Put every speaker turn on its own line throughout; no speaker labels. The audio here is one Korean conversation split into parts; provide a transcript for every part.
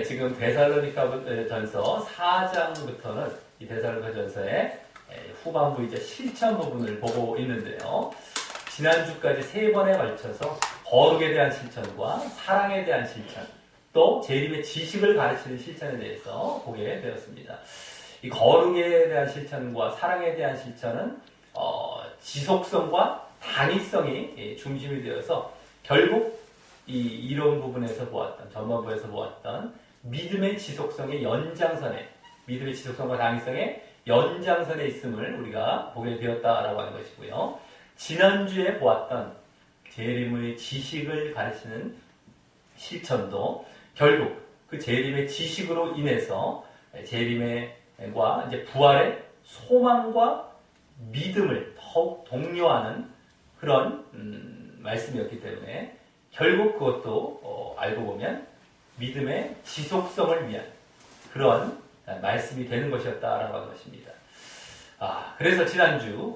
지금 데살로니가 전서 4장부터는 이 데살로니가 전서의 후반부 이제 실천 부분을 보고 있는데요. 지난주까지 3번에 걸쳐서 거룩에 대한 실천과 사랑에 대한 실천, 또 재림의 지식을 가르치는 실천에 대해서 보게 되었습니다. 이 거룩에 대한 실천과 사랑에 대한 실천은 지속성과 단위성이 중심이 되어서 결국 이 이론 부분에서 보았던, 전반부에서 보았던 믿음의 지속성의 연장선에, 믿음의 지속성과 단위성의 연장선에 있음을 우리가 보게 되었다라고 하는 것이고요. 지난주에 보았던 재림의 지식을 가르치는 실천도 결국 그 재림의 지식으로 인해서 재림과 이제 부활의 소망과 믿음을 더욱 독려하는 그런 말씀이었기 때문에 결국 그것도 알고 보면 믿음의 지속성을 위한 그런 말씀이 되는 것이었다라고 하는 것입니다. 그래서 지난주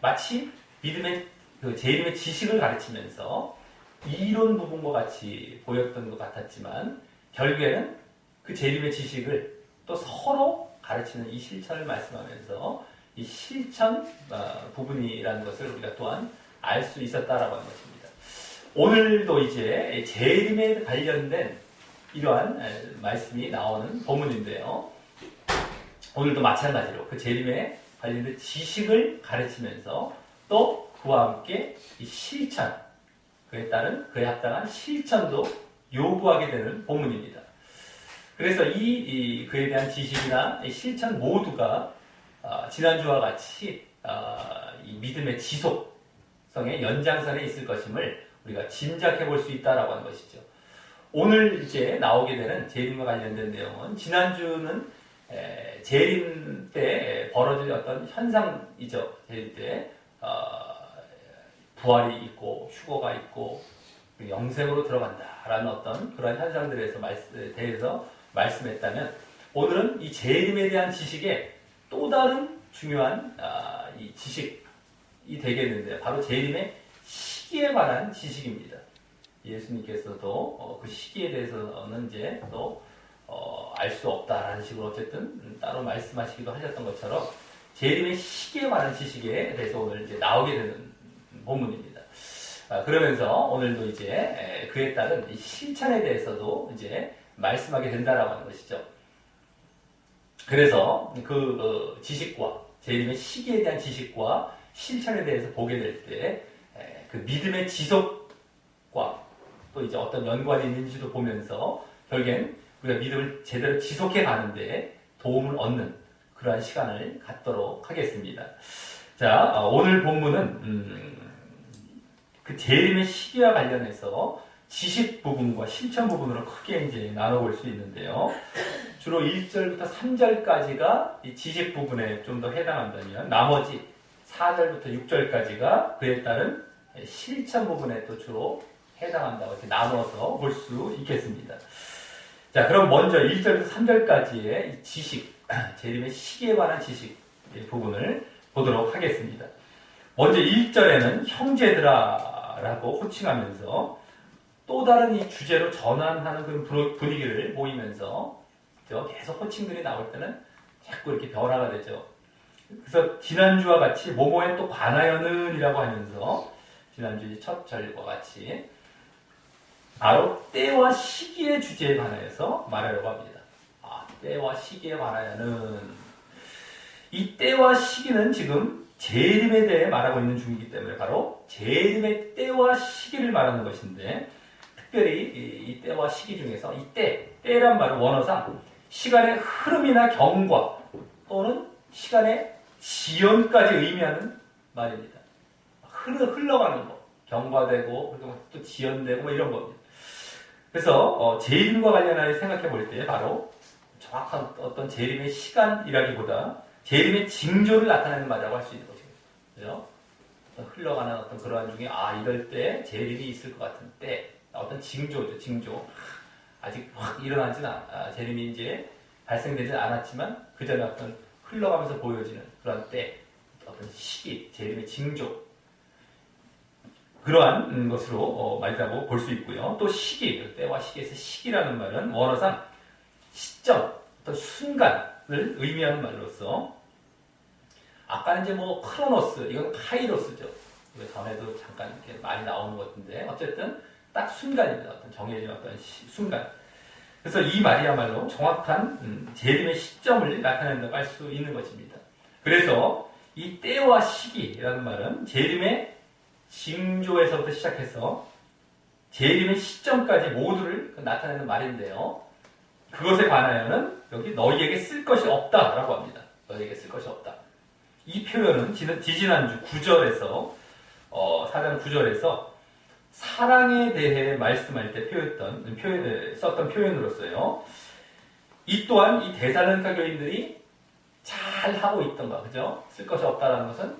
마치 믿음의 그 재림의 지식을 가르치면서 이론 부분과 같이 보였던 것 같았지만 결국에는 그 재림의 지식을 또 서로 가르치는 이 실천을 말씀하면서 이 실천 부분이라는 것을 우리가 또한 알 수 있었다라고 하는 것입니다. 오늘도 이제 재림에 관련된 이러한 말씀이 나오는 본문인데요. 오늘도 마찬가지로 그 재림에 관련된 지식을 가르치면서 또 그와 함께 이 실천, 그에 따른 그에 합당한 실천도 요구하게 되는 본문입니다. 그래서 이 그에 대한 지식이나 실천 모두가 지난주와 같이 이 믿음의 지속성의 연장선에 있을 것임을 우리가 짐작해 볼 수 있다라고 하는 것이죠. 오늘 이제 나오게 되는 재림과 관련된 내용은 지난주는 재림 때 벌어질 어떤 현상이죠. 재림 때 부활이 있고 휴거가 있고 영생으로 들어간다라는 어떤 그런 현상들에 대해서 말씀했다면 오늘은 이 재림에 대한 지식에 또 다른 중요한 이 지식이 되겠는데 바로 재림의 시기에 관한 지식입니다. 예수님께서도 그 시기에 대해서는 이제 또 알 수 없다라는 식으로 어쨌든 따로 말씀하시기도 하셨던 것처럼 재림의 시기에 관한 지식에 대해서 오늘 이제 나오게 되는 본문입니다. 그러면서 오늘도 이제 그에 따른 이 실천에 대해서도 이제 말씀하게 된다라고 하는 것이죠. 그래서 그 지식과 재림의 시기에 대한 지식과 실천에 대해서 보게 될 때 그 믿음의 지속과 또 이제 어떤 연관이 있는지도 보면서 결국엔 우리가 믿음을 제대로 지속해 가는데 도움을 얻는 그러한 시간을 갖도록 하겠습니다. 자, 오늘 본문은 그 재림의 시기와 관련해서 지식 부분과 실천 부분으로 크게 이제 나눠볼 수 있는데요. 주로 1절부터 3절까지가 이 지식 부분에 좀 더 해당한다면 나머지 4절부터 6절까지가 그에 따른 실천 부분에 또 주로 해당한다고 이렇게 나눠서 볼 수 있겠습니다. 자, 그럼 먼저 1절부터 3절까지의 지식, 재림의 시기에 관한 지식 부분을 보도록 하겠습니다. 먼저 1절에는 형제들아라고 호칭하면서 또 다른 이 주제로 전환하는 그런 분위기를 보이면서 계속 호칭들이 나올 때는 자꾸 이렇게 변화가 되죠. 그래서 지난주와 같이 뭐뭐에 또 관하여는 이라고 하면서 지난주 첫 절과 같이 바로 때와 시기의 주제에 관하여서 말하려고 합니다. 때와 시기에 관하여는 이 때와 시기는 지금 재림에 대해 말하고 있는 중이기 때문에 바로 재림의 때와 시기를 말하는 것인데 특별히 이 때와 시기 중에서 이 때란 말은 원어상 시간의 흐름이나 경과 또는 시간의 지연까지 의미하는 말입니다. 흘러가는 거, 경과되고 또 지연되고 뭐 이런 겁니다. 그래서 재림과 관련하여 생각해 볼 때 바로 정확한 어떤 재림의 시간이라기보다 재림의 징조를 나타내는 말이라고 할 수 있는 것이죠. 그죠? 흘러가는 어떤 그러한 중에 이럴 때 재림이 있을 것 같은 때 어떤 징조죠. 징조. 아직 확 일어나지는 재림이 이제 발생되지는 않았지만 그 전에 어떤 흘러가면서 보여지는 그런 때 어떤 시기, 재림의 징조. 그러한 것으로 말이라고 볼 수 있고요. 또 시기, 때와 시기에서 시기라는 말은 원어상 시점, 어떤 순간을 의미하는 말로서 아까는 이제 뭐 크로노스, 이건 카이로스죠. 이거 전에도 잠깐 이렇게 많이 나오는 것 같은데 어쨌든 딱 순간입니다. 어떤 정해진 어떤 순간. 그래서 이 말이야말로 정확한 재림의 시점을 나타낸다고 할 수 있는 것입니다. 그래서 이 때와 시기라는 말은 재림의 징조에서부터 시작해서 재림의 시점까지 모두를 나타내는 말인데요. 그것에 관하여는 여기 너희에게 쓸 것이 없다라고 합니다. 너희에게 쓸 것이 없다. 이 표현은 지지난주 9절에서 4장 9절에서 사랑에 대해 말씀할 때 썼던 표현으로서요. 이 또한 이 데살로니가 교인들이 잘 하고 있던가, 그죠? 쓸 것이 없다라는 것은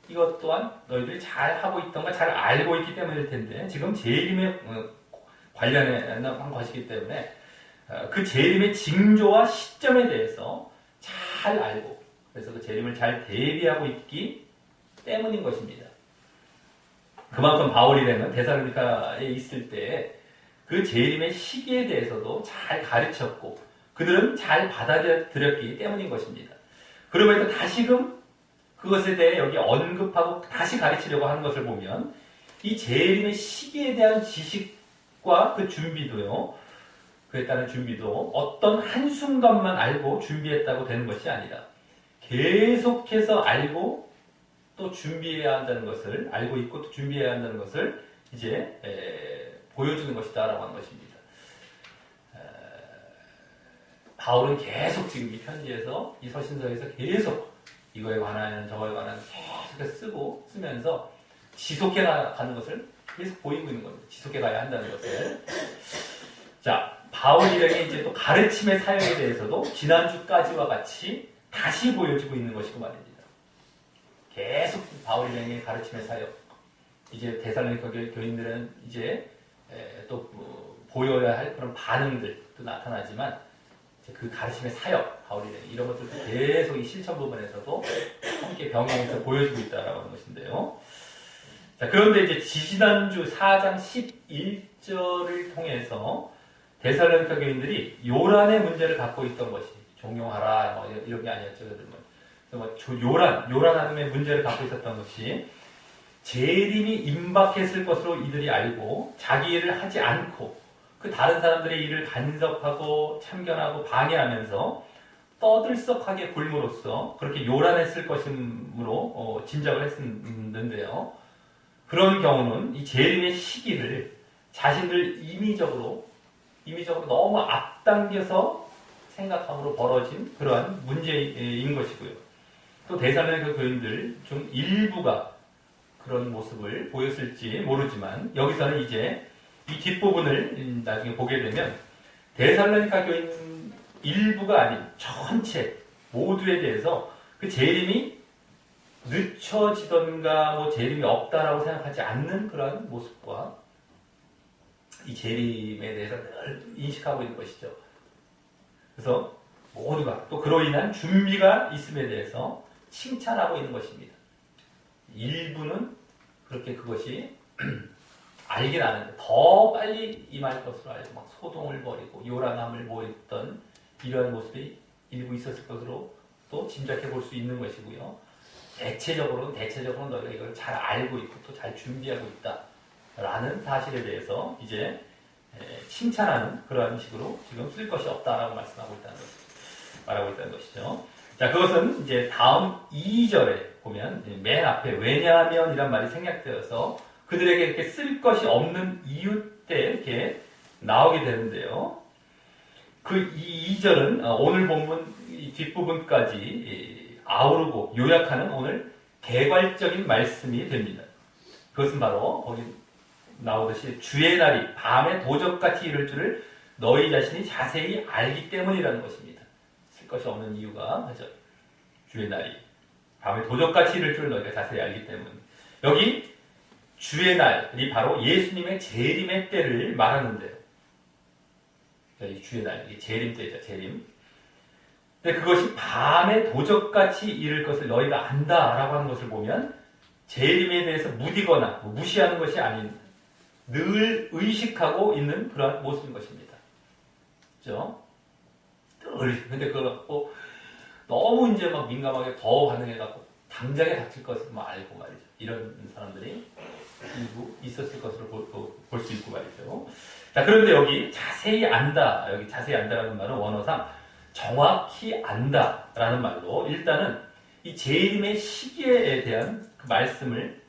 이것 또한 너희들이 잘 하고 있던가 잘 알고 있기 때문일 텐데 지금 재림에 관련한 것이기 때문에 그 재림의 징조와 시점에 대해서 잘 알고 그래서 그 재림을 잘 대비하고 있기 때문인 것입니다. 그만큼 바울이라는 데살로니가에 있을 때 그 재림의 시기에 대해서도 잘 가르쳤고 그들은 잘 받아들였기 때문인 것입니다. 그러면서 다시금 그것에 대해 여기 언급하고 다시 가르치려고 하는 것을 보면 이 재림의 시기에 대한 지식과 그 준비도요. 그에 따른 준비도 어떤 한순간만 알고 준비했다고 되는 것이 아니라 계속해서 알고 또 준비해야 한다는 것을 알고 있고 또 준비해야 한다는 것을 이제 보여주는 것이다라고 하는 것입니다. 바울은 계속 지금 이 편지에서 이 서신서에서 계속 이거에 관한 저거에 관한 계속 쓰면서 지속해 가는 것을 계속 보이고 있는 겁니다. 지속해 가야 한다는 것을. 자, 바울에게 이제 또 가르침의 사역에 대해서도 지난주까지와 같이 다시 보여주고 있는 것이고 말입니다. 계속 바울에게 가르침의 사역. 이제 데살로니가 교인들은 이제 또 보여야 할 그런 반응들도 나타나지만 그 가르침의 사역, 바울이 이런 것들도 계속 이 실천 부분에서도 함께 병행해서 보여주고 있다라고 하는 것인데요. 자, 그런데 이제 지지난주 4장 11절을 통해서 데살로니가 교인들이 요란의 문제를 갖고 있던 것이 종용하라 뭐 이런 게 아니었죠. 요란함의 문제를 갖고 있었던 것이 재림이 임박했을 것으로 이들이 알고 자기 일을 하지 않고 그 다른 사람들의 일을 간섭하고 참견하고 방해하면서 떠들썩하게 굴므로써 그렇게 요란했을 것이므로 짐작을 했었는데요. 그런 경우는 이 재림의 시기를 자신들 임의적으로 너무 앞당겨서 생각함으로 벌어진 그러한 문제인 것이고요. 또 데살로니가 교인들 중 일부가 그런 모습을 보였을지 모르지만 여기서는 이제 이 뒷부분을 나중에 보게 되면 데살로니가 교인 일부가 아닌 전체 모두에 대해서 그 재림이 늦춰지던가 뭐 재림이 없다라고 생각하지 않는 그런 모습과 이 재림에 대해서 늘 인식하고 있는 것이죠. 그래서 모두가 또 그로 인한 준비가 있음에 대해서 칭찬하고 있는 것입니다. 일부는 그렇게 그것이 알긴 아는데 더 빨리 임할 것으로 알고 막 소동을 벌이고 요란함을 보였던 이러한 모습이 일부 있었을 것으로 또 짐작해 볼 수 있는 것이고요. 대체적으로는 너희가 이걸 잘 알고 있고 또 잘 준비하고 있다라는 사실에 대해서 이제 칭찬하는 그러한 식으로 지금 쓸 것이 없다라고 말하고 있다는 것이죠. 자, 그것은 이제 다음 2절에 보면 맨 앞에 왜냐하면 이란 말이 생략되어서 그들에게 이렇게 쓸 것이 없는 이유 때 이렇게 나오게 되는데요. 그 2절은 오늘 본문 이 뒷부분까지 아우르고 요약하는 오늘 개괄적인 말씀이 됩니다. 그것은 바로 거기 나오듯이 주의 날이 밤에 도적같이 이를 줄을 너희 자신이 자세히 알기 때문이라는 것입니다. 쓸 것이 없는 이유가 그죠? 주의 날이 밤에 도적같이 이를 줄을 너희가 자세히 알기 때문. 여기 주의 날이 바로 예수님의 재림의 때를 말하는데요. 이 주의 날, 이 재림 때죠, 재림. 근데 그것이 밤에 도적같이 이를 것을 너희가 안다라고 하는 것을 보면 재림에 대해서 무디거나 무시하는 것이 아닌 늘 의식하고 있는 그러한 모습인 것입니다. 그죠? 늘, 근데 그걸 갖고 너무 이제 막 민감하게 더 반응해갖고 당장에 닥칠 것을 뭐 알고 말이죠. 이런 사람들이 일부 있었을 것으로 볼 수 있고 말이죠. 자, 그런데 여기 자세히 안다, 여기 자세히 안다라는 말은 원어상 정확히 안다라는 말로 일단은 이 재림의 시기에 대한 그 말씀을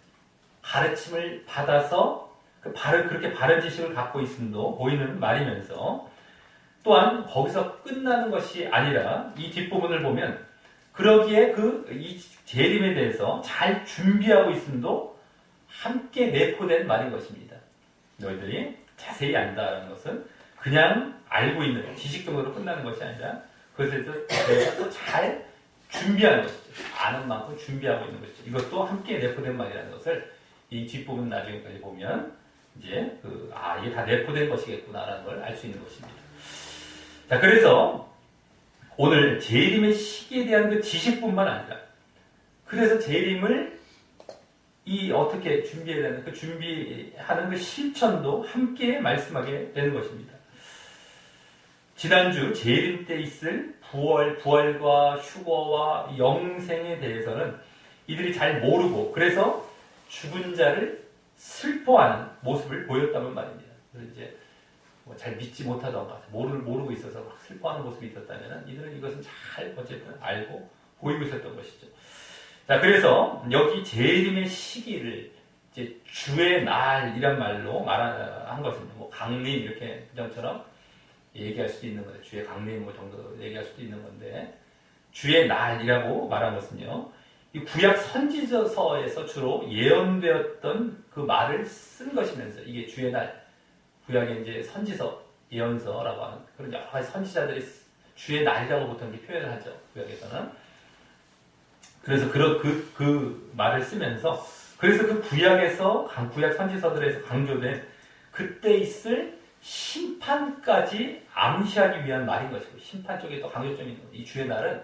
가르침을 받아서 그렇게 바른 지식을 갖고 있음도 보이는 말이면서 또한 거기서 끝나는 것이 아니라 이 뒷부분을 보면 그러기에 이 재림에 대해서 잘 준비하고 있음도 함께 내포된 말인 것입니다. 너희들이 자세히 안다라는 것은 그냥 알고 있는 지식 정도로 끝나는 것이 아니라 그것에 대해서 또 잘 준비하는 것이죠. 아는 만큼 준비하고 있는 것이죠. 이것도 함께 내포된 말이라는 것을 이 뒷부분 나중에까지 보면 이제 이게 다 내포된 것이겠구나라는 걸 알 수 있는 것입니다. 자, 그래서 오늘 재림의 시기에 대한 그 지식뿐만 아니라 그래서 재림을 어떻게 준비해야 되는 그 준비하는 그 실천도 함께 말씀하게 되는 것입니다. 지난주 재림 때 있을 부활과 휴거와 영생에 대해서는 이들이 잘 모르고 그래서 죽은 자를 슬퍼하는 모습을 보였다는 말입니다. 그래서 이제 잘 믿지 못하던가 모르고 있어서 막 슬퍼하는 모습이 있었다면 이들은 이것은 잘 어쨌든 알고 보이고 있었던 것이죠. 자, 그래서 여기 재림의 시기를 이제 주의 날이란 말로 말한 것은 강림 이렇게 부정처럼 얘기할 수도 있는 건데 주의 강림 정도 얘기할 수도 있는 건데 주의 날이라고 말한 것은요. 이 구약 선지서에서 주로 예언되었던 그 말을 쓴 것이면서 이게 주의 날 구약의 이제 선지서 예언서라고 하는 그런 여러 가지 선지자들이 주의 날이라고 보통 이렇게 표현을 하죠. 구약에서는. 그래서 그 말을 쓰면서 그래서 그 구약 선지서들에서 강조된 그때 있을 심판까지 암시하기 위한 말인 것이고 심판 쪽에 또 강조점이 있는 거죠. 이 주의 날은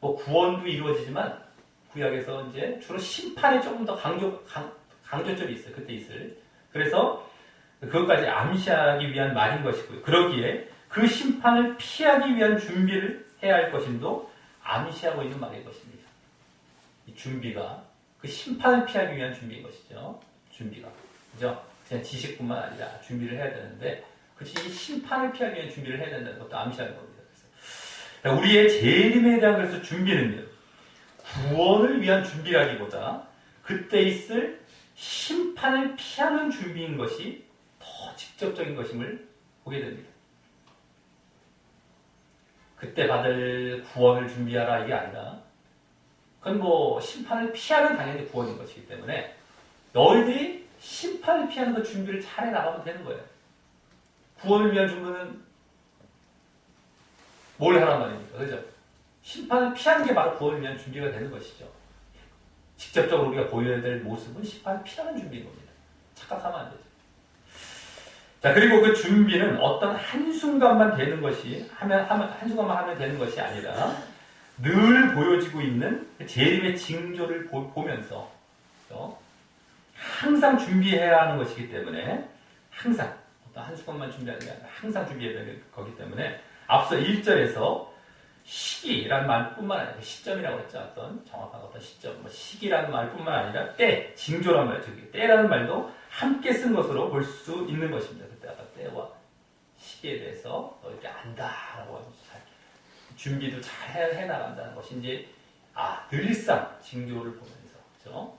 구원도 이루어지지만 구약에서 이제 주로 심판에 조금 더 강조점이 있어요. 그때 있을. 그래서 그것까지 암시하기 위한 말인 것이고요. 그러기에 그 심판을 피하기 위한 준비를 해야 할 것임도 암시하고 있는 말인 것입니다. 이 준비가 그 심판을 피하기 위한 준비인 것이죠. 준비가. 그죠? 그냥 지식뿐만 아니라 준비를 해야 되는데 그치 이 심판을 피하기 위한 준비를 해야 된다는 것도 암시하는 겁니다. 그래서 우리의 재림에 대한 그래서 준비는요. 구원을 위한 준비라기보다 그때 있을 심판을 피하는 준비인 것이 더 직접적인 것임을 보게 됩니다. 그때 받을 구원을 준비하라 이게 아니라 그건 심판을 피하는 당연히 구원인 것이기 때문에 너희들이 심판을 피하는 그 준비를 잘 해나가면 되는 거예요. 구원을 위한 준비는 뭘 하란 말입니까? 그죠? 심판을 피하는 게 바로 구원을 위한 준비가 되는 것이죠. 직접적으로 우리가 보여야 될 모습은 심판을 피하는 준비인 겁니다. 착각하면 안 되죠. 자, 그리고 그 준비는 어떤 한순간만 되는 것이, 한순간만 하면 되는 것이 아니라 늘 보여지고 있는 재림의 징조를 보면서 항상 준비해야 하는 것이기 때문에 항상 어떤 한순간만 준비하는 게 아니라 항상 준비해야 되는 거기 때문에 앞서 1절에서 시기라는 말뿐만 아니라 시점이라고 했죠. 어떤 정확한 어떤 시점, 시기라는 말뿐만 아니라 때, 징조라는 말, 때라는 말도 함께 쓴 것으로 볼 수 있는 것입니다. 그때 아까 때와 시기에 대해서 이렇게 안다라고 하면서 준비도 잘 해나간다는 것이 이제 늘상 징조를 보면서 그렇죠?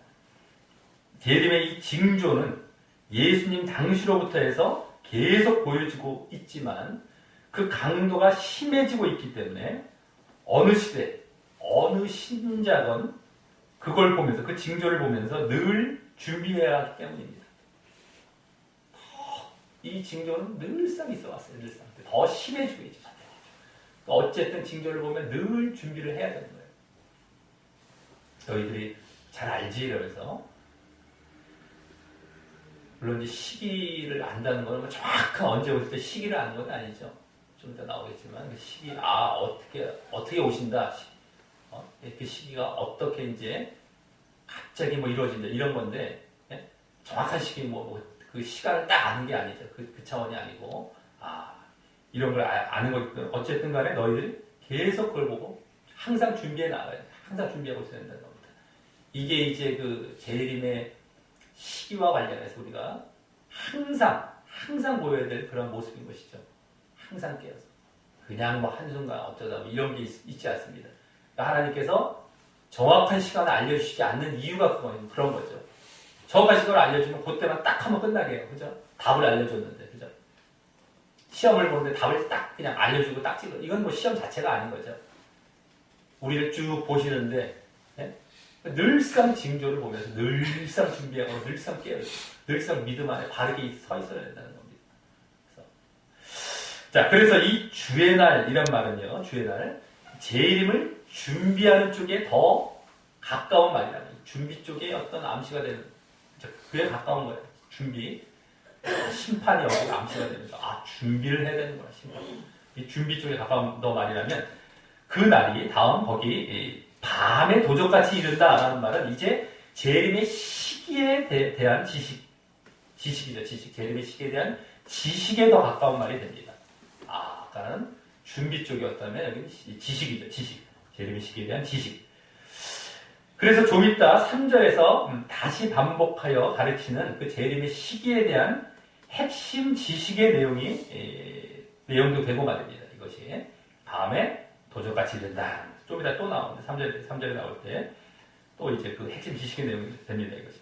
재림의 이 징조는 예수님 당시로부터 해서 계속 보여지고 있지만 그 강도가 심해지고 있기 때문에 어느 시대, 어느 신자건 그걸 보면서 그 징조를 보면서 늘 준비해야 하기 때문입니다. 이 징조는 늘상 있어 왔어요. 늘상. 더 심해지고 있죠. 어쨌든 징조를 보면 늘 준비를 해야 되는 거예요. 너희들이 잘 알지? 이러면서 물론 이제 시기를 안다는 건 정확한 언제 오실 때 시기를 아는 건 아니죠. 좀 이따 나오겠지만 그 시기 어떻게 오신다. 그 시기가 어떻게 이제 갑자기 뭐 이루어진다 이런 건데 예? 정확한 시기 그 시간을 딱 아는 게 아니죠. 그 차원이 아니고 이런 걸 아는 거니까 어쨌든 간에 너희들이 계속 그걸 보고 항상 준비해 나가야 돼. 항상 준비하고 있어야 된다는 겁니다. 이게 이제 그 재림의 시기와 관련해서 우리가 항상 보여야 될 그런 모습인 것이죠. 항상 깨어서. 그냥 뭐 한순간 어쩌다 뭐 이런 게 있지 않습니다. 그러니까 하나님께서 정확한 시간을 알려주시지 않는 이유가 그런 거죠. 정확한 시간을 알려주면 그때만 딱 하면 끝나게 해요. 그죠? 답을 알려줬는데, 그죠? 시험을 보는데 답을 딱 그냥 알려주고 딱 찍어. 이건 뭐 시험 자체가 아닌 거죠. 우리를 쭉 보시는데, 예? 늘상 징조를 보면서 늘상 준비하고 늘상 깨어있고 늘상 믿음 안에 바르게 서 있어야 된다는 겁니다. 그래서 이 주의 날 이런 말은요, 주의 날 재림을 준비하는 쪽에 더 가까운 말이라는 준비 쪽에 어떤 암시가 되는 그에 가까운 거예요. 준비 심판이 여기 암시가 되면서 준비를 해야 되는 거야. 심판. 이 준비 쪽에 가까운 더 말이라면 그 날이 다음 거기 밤에 도적같이 이른다라는 말은 이제 재림의 시기에 대한 지식이죠. 지식. 재림의 시기에 대한 지식에 더 가까운 말이 됩니다. 아까는 준비 쪽이었다면 여기는 지식이죠. 지식. 재림의 시기에 대한 지식. 그래서 좀 이따 3절에서 다시 반복하여 가르치는 그 재림의 시기에 대한 핵심 지식의 내용도 되고 말입니다. 이것이 밤에 도적같이 된다. 좀 이따 또 나오는데 3절에 나올 때 또 이제 그 핵심 지식의 내용이 됩니다. 이것이.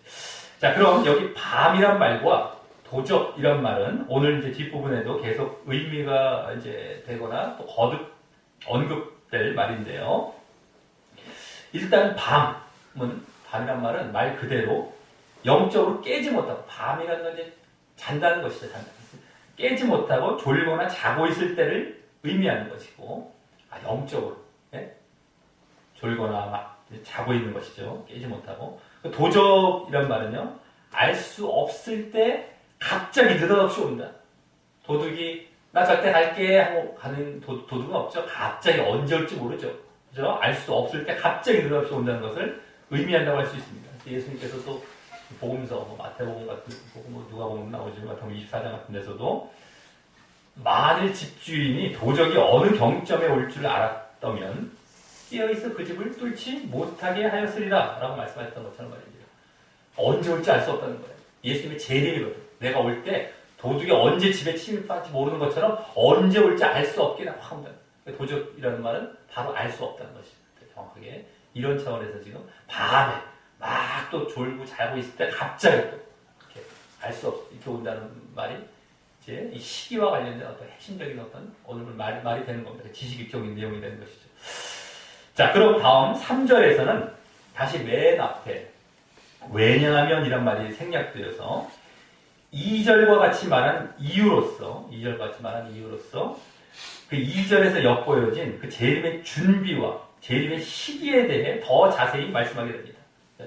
자, 그럼 여기 밤이란 말과 도적이란 말은 오늘 이제 뒷부분에도 계속 의미가 이제 되거나 또 거듭 언급될 말인데요. 일단 밤이란 말은 말 그대로 영적으로 깨지 못하고 밤이라는 건 이제 잔다는 것이죠. 깨지 못하고 졸거나 자고 있을 때를 의미하는 것이고 영적으로 졸거나 막 자고 있는 것이죠. 깨지 못하고. 도적이란 말은요. 알 수 없을 때 갑자기 느닷없이 온다. 도둑이 나 절대 갈게 하고 가는 도둑은 없죠. 갑자기 언제 올지 모르죠. 그죠? 알 수 없을 때 갑자기 느닷없이 온다는 것을 의미한다고 할 수 있습니다. 예수님께서 또 복음서, 마태복음 같은 복음, 누가복음 나오지만 마태복음 24장 같은 데서도 만일 집주인이 도적이 어느 경점에 올 줄 알았다면 깨어있어 그 집을 뚫지 못하게 하였으리라 라고 말씀하셨던 것처럼 말입니다. 언제 올지 알 수 없다는 거예요. 예수님의 재림이거든요. 내가 올 때 도둑이 언제 집에 침입할지 모르는 것처럼 언제 올지 알 수 없게 확 온다. 도적이라는 말은 바로 알 수 없다는 것입니다. 정확하게 이런 차원에서 지금 밤에 막 또 졸고 자고 있을 때 갑자기 또 이렇게 알 수 없이 이렇게 온다는 말이 이제 이 시기와 관련된 어떤 핵심적인 어떤 오늘 말이 되는 겁니다. 지식적인 내용이 되는 것이죠. 자, 그럼 다음 3절에서는 다시 맨 앞에 왜냐하면 이란 말이 생략되어서 2절과 같이 말한 이유로서 그 2절에서 엿보여진 그 재림의 준비와 재림의 시기에 대해 더 자세히 말씀하게 됩니다.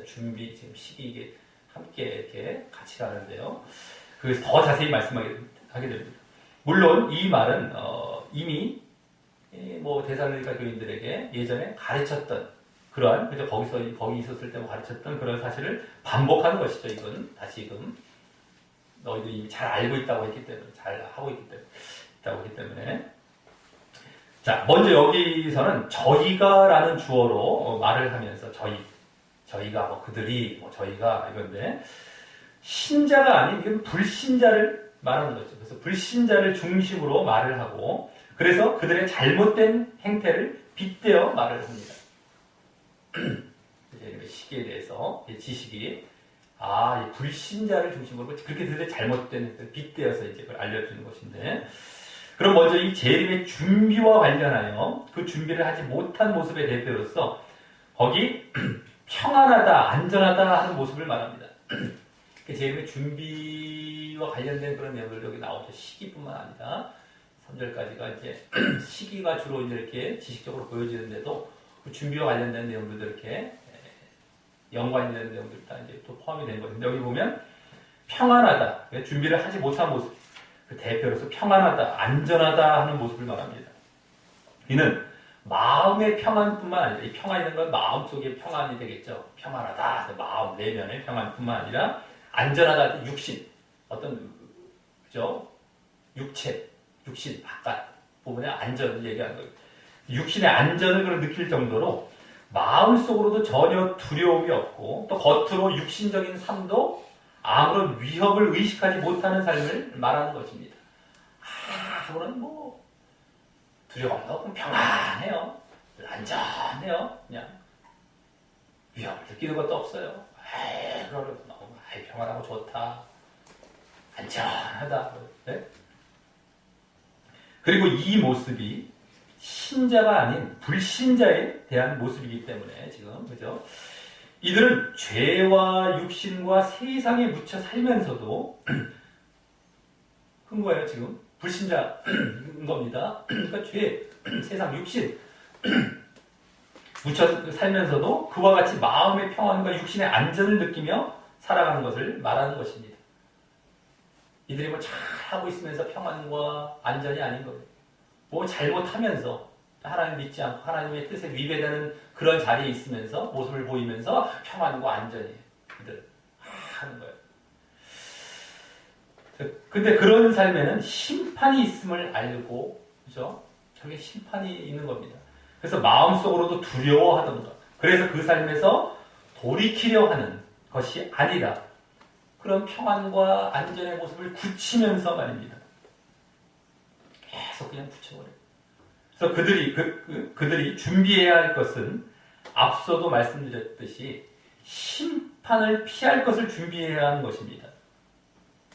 준비, 지금 시기 이게 함께 이렇게 같이 가는데요. 그래서 더 자세히 말씀하게 됩니다. 물론 이 말은 이미 데살로니가 교인들에게 예전에 가르쳤던 그러한 그죠 거기 있었을 때 가르쳤던 그런 사실을 반복하는 것이죠. 이건 다시금 너희들이 이미 잘 알고 있다고 했기 때문에 잘 하고 있기 때문에 자 먼저 여기서는 저희가라는 주어로 말을 하면서 저희가 그들이 저희가 이건데 신자가 아닌 이건 불신자를 말하는 거죠. 그래서 불신자를 중심으로 말을 하고 그래서 그들의 잘못된 행태를 빗대어 말을 합니다. 시기에 대해서 지식이 이 불신자를 중심으로 그렇게 그들의 잘못된 행태를 빗대어서 이제 그걸 알려주는 것인데 그럼 먼저 이 재림의 준비와 관련하여 그 준비를 하지 못한 모습의 대표로서 거기 평안하다, 안전하다 하는 모습을 말합니다. 재림의 준비와 관련된 그런 내용들 여기 나오죠. 시기뿐만 아니라 3절까지가 이제 시기가 주로 이제 이렇게 지식적으로 보여지는데도 그 준비와 관련된 내용들도 이렇게 연관이 되는 내용들 다 이제 또 포함이 된 거예요. 여기 보면 평안하다, 준비를 하지 못한 모습, 그 대표로서 평안하다, 안전하다 하는 모습을 말합니다. 이는 마음의 평안뿐만 아니라, 이 평안이라는 건 마음속의 평안이 되겠죠. 평안하다, 마음 내면의 평안뿐만 아니라 안전하다, 육신, 어떤 그죠? 육체, 육신 바깥 부분의 안전을 얘기하는 거예요. 육신의 안전을 느낄 정도로 마음속으로도 전혀 두려움이 없고 또 겉으로 육신적인 삶도 아무런 위협을 의식하지 못하는 삶을 말하는 것입니다. 아무런 두려움도 없고 평안해요. 안전해요. 그냥 위협을 느끼는 것도 없어요. 너무 평안하고 좋다. 안전하다. 네? 그리고 이 모습이 신자가 아닌 불신자에 대한 모습이기 때문에 지금 그죠? 이들은 죄와 육신과 세상에 묻혀 살면서도 큰 거예요 지금 불신자인 겁니다. 그러니까 죄, 세상, 육신 묻혀 살면서도 그와 같이 마음의 평안과 육신의 안전을 느끼며 살아가는 것을 말하는 것입니다. 이들이 잘하고 있으면서 평안과 안전이 아닌 거예요. 잘못하면서 하나님 믿지 않고 하나님의 뜻에 위배되는 그런 자리에 있으면서 모습을 보이면서 평안과 안전이에요. 이들 하는 거예요. 근데 그런 삶에는 심판이 있음을 알고, 그죠? 저게 심판이 있는 겁니다. 그래서 마음속으로도 두려워하던가, 그래서 그 삶에서 돌이키려 하는 것이 아니라 그런 평안과 안전의 모습을 굳히면서 말입니다. 계속 그냥 붙여버려요. 그래서 그들이 준비해야 할 것은 앞서도 말씀드렸듯이 심판을 피할 것을 준비해야 하는 것입니다.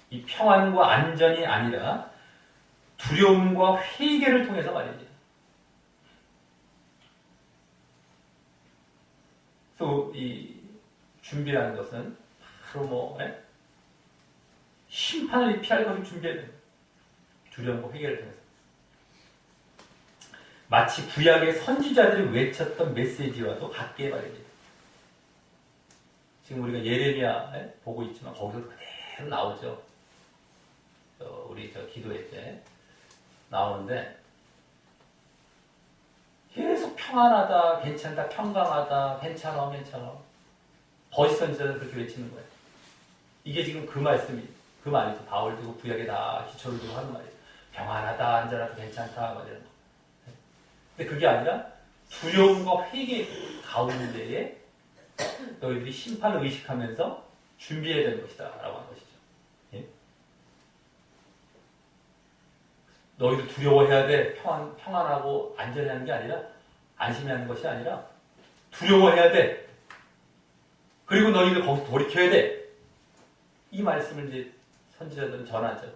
이 평안과 안전이 아니라 두려움과 회개를 통해서 말입니다. 그래서 이 준비라는 것은 바로 심판을 피할 것을 준비해야 됩니다. 두려움과 회개를 통해서. 마치 구약의 선지자들이 외쳤던 메시지와도 같게 말입니다. 지금 우리가 예레미야 보고 있지만 거기서 그대로 나오죠. 우리 기도회 때 나오는데 계속 평안하다, 괜찮다, 평강하다, 괜찮아. 거짓 선지자들 그렇게 외치는 거예요. 이게 지금 그 말이죠. 바울 두고 구약에 다 기초를 두고 하는 말이에요. 평안하다, 안전하다, 괜찮다, 이런 거. 근데 그게 아니라 두려움과 회개 가운데에 너희들이 심판을 의식하면서 준비해야 되는 것이다 라고 하는 것이죠. 예? 너희들 두려워해야 돼. 평안하고 안전해야 하는 게 아니라 안심해야 하는 것이 아니라 두려워해야 돼. 그리고 너희들 거기서 돌이켜야 돼. 이 말씀을 이제 선지자들은 전하죠.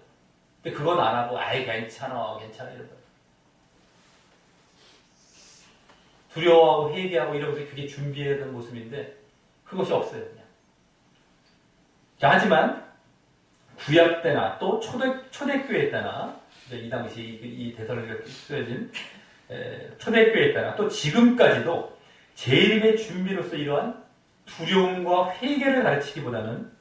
근데 그건 안 하고 아예 괜찮아 이런 거예요. 두려워하고 회개하고 이러면서 그게 준비해야 되는 모습인데 그것이 없어요. 그냥. 자, 하지만 구약 때나 또 초대교회 때나 이 당시 이 대설론이 쓰여진 초대교회 때나 또 지금까지도 재림의 준비로서 이러한 두려움과 회개를 가르치기보다는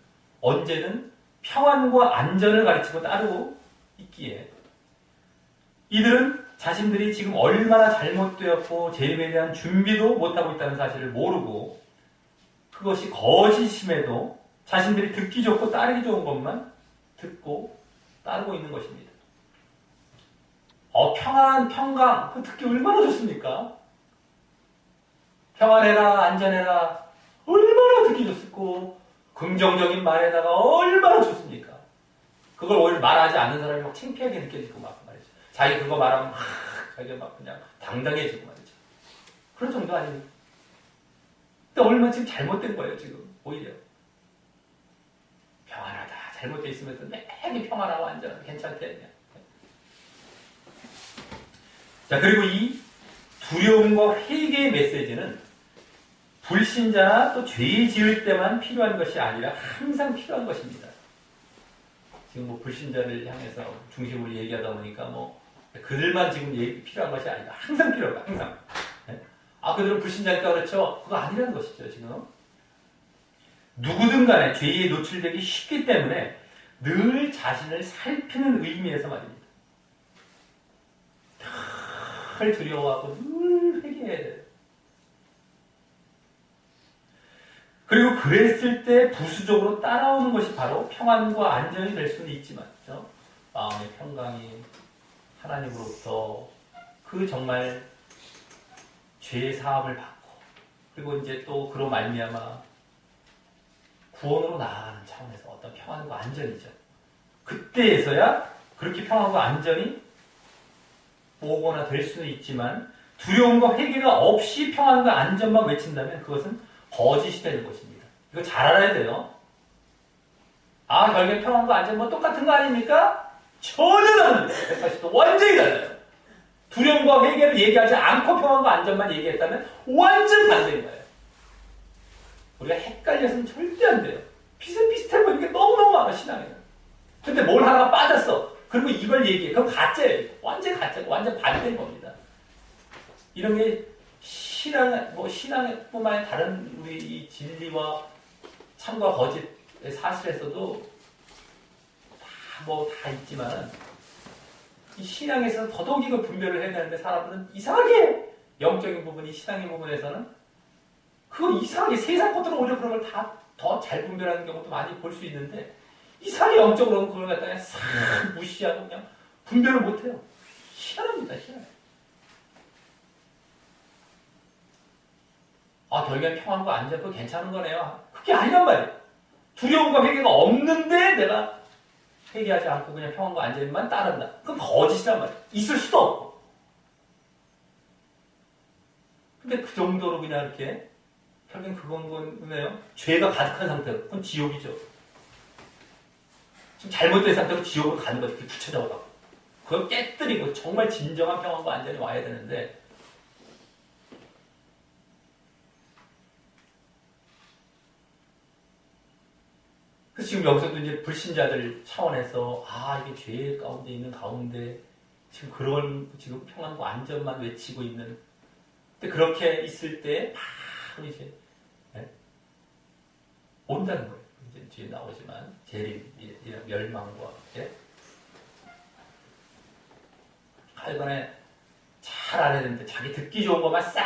언제든 평안과 안전을 가르치고 따르고 있기에 이들은 자신들이 지금 얼마나 잘못되었고 재림에 대한 준비도 못하고 있다는 사실을 모르고 그것이 거짓임에도 자신들이 듣기 좋고 따르기 좋은 것만 듣고 따르고 있는 것입니다. 평안, 평강, 그거 듣기 얼마나 좋습니까? 평안해라, 안전해라, 얼마나 듣기 좋습고 긍정적인 말에다가 얼마나 좋습니까? 그걸 오히려 말하지 않는 사람이 막 창피하게 느껴지고 막 말이죠. 자기 그거 말하면 자기가 막 그냥 당당해지고 말이죠. 그런 정도 아닙니까? 근데 얼마나 지금 잘못된 거예요, 지금. 오히려. 평안하다. 잘못되어 있으면서 매일 평안하고 안전하고 괜찮대. 자, 그리고 이 두려움과 회개의 메시지는 불신자나 또 죄 지을 때만 필요한 것이 아니라 항상 필요한 것입니다. 지금 불신자를 향해서 중심으로 얘기하다 보니까 그들만 지금 필요한 것이 아니다. 항상 필요하다. 항상. 그들은 불신자니까 그렇죠. 그거 아니라는 것이죠. 지금. 누구든 간에 죄에 노출되기 쉽기 때문에 늘 자신을 살피는 의미에서 말입니다. 늘 두려워하고 늘 회개해야 돼요. 그리고 그랬을 때 부수적으로 따라오는 것이 바로 평안과 안전이 될 수는 있지만, 그렇죠? 마음의 평강이 하나님으로부터 그 정말 죄 사함을 받고, 그리고 이제 또 그로 말미암아 구원으로 나아가는 차원에서 어떤 평안과 안전이죠. 그때에서야 그렇게 평안과 안전이 오거나 될 수는 있지만, 두려움과 회개가 없이 평안과 안전만 외친다면 그것은 거짓이 되는 것입니다. 이거 잘 알아야 돼요. 아, 결국에 평안과 안전 뭐 똑같은 거 아닙니까? 전혀 다릅니다. 180도 완전히 달라요. 두려움과 회개를 얘기하지 않고 평안과 안전만 얘기했다면 완전 반대인 거예요. 우리가 헷갈려서는 절대 안 돼요. 비슷비슷해 보이는 게 너무너무 많아, 신앙에는. 근데 뭘 하나가 빠졌어. 그리고 이걸 얘기해. 그건 가짜예요. 완전 가짜고 완전 반대인 겁니다. 이런 게 신앙뿐만 아니라 다른 우리 이 진리와 참과 거짓의 사실에서도 다 있지만, 이 신앙에서 더더욱 이걸 분별을 해야 되는데 사람들은 이상하게 영적인 부분이 신앙의 부분에서는 그건 이상하게 세상 것들은 오히려 그런 걸 다 더 잘 분별하는 경우도 많이 볼 수 있는데, 이상하게 영적으로는 그걸 갖다가 싹 무시하고 그냥 분별을 못해요. 희한합니다, 희한해. 아, 결국엔 평안과 안전도 괜찮은 거네요. 그게 아니란 말이에요. 두려움과 회개가 없는데 내가 회개하지 않고 그냥 평안과 안전만 따른다. 그건 거짓이란 말이에요. 있을 수도 없고. 근데 그 정도로 그냥 이렇게, 결국엔 그건 뭐네요? 죄가 가득한 상태로. 그건 지옥이죠. 지금 잘못된 상태로 지옥으로 가는 거지. 그 구체적으로. 그걸 깨뜨리고 정말 진정한 평안과 안전이 와야 되는데, 그래서 지금 여기서도 이제 불신자들 차원에서, 아, 이게 죄 가운데 있는 가운데 지금 그런 지금 평안과 안전만 외치고 있는, 근데 그렇게 있을 때 바로 이제 온다는 거예요. 이제 뒤에 나오지만 재림, 멸망과 하여간에 잘 알아야 되는데 자기 듣기 좋은 것만 싹,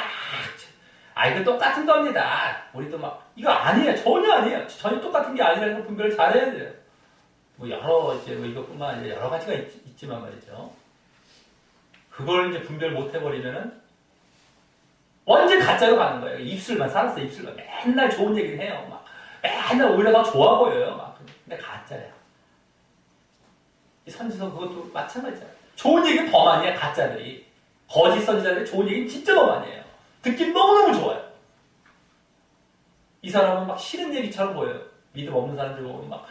아, 이거 똑같은 겁니다. 우리도 막 이거 아니에요. 전혀 아니에요. 전혀 똑같은 게 아니라는 분별을 잘해야 돼요. 뭐 여러 이제 뭐 이것뿐만 아니라 여러 가지가 있지만 말이죠. 그걸 이제 분별 못 해버리면은 완전 가짜로 가는 거예요. 입술만 살았어, 입술만. 맨날 좋은 얘기를 해요. 막 맨날 오히려 더 좋아 보여요. 막. 근데 가짜야. 이 선지서 그것도 마찬가지잖아요. 좋은 얘기는 더 많이 해, 가짜들이. 거짓 선지자들이 좋은 얘기는 진짜 더 많이 해요. 듣기 너무너무 좋아요. 이 사람은 막 싫은 얘기처럼 보여요. 믿음 없는 사람들 보면 막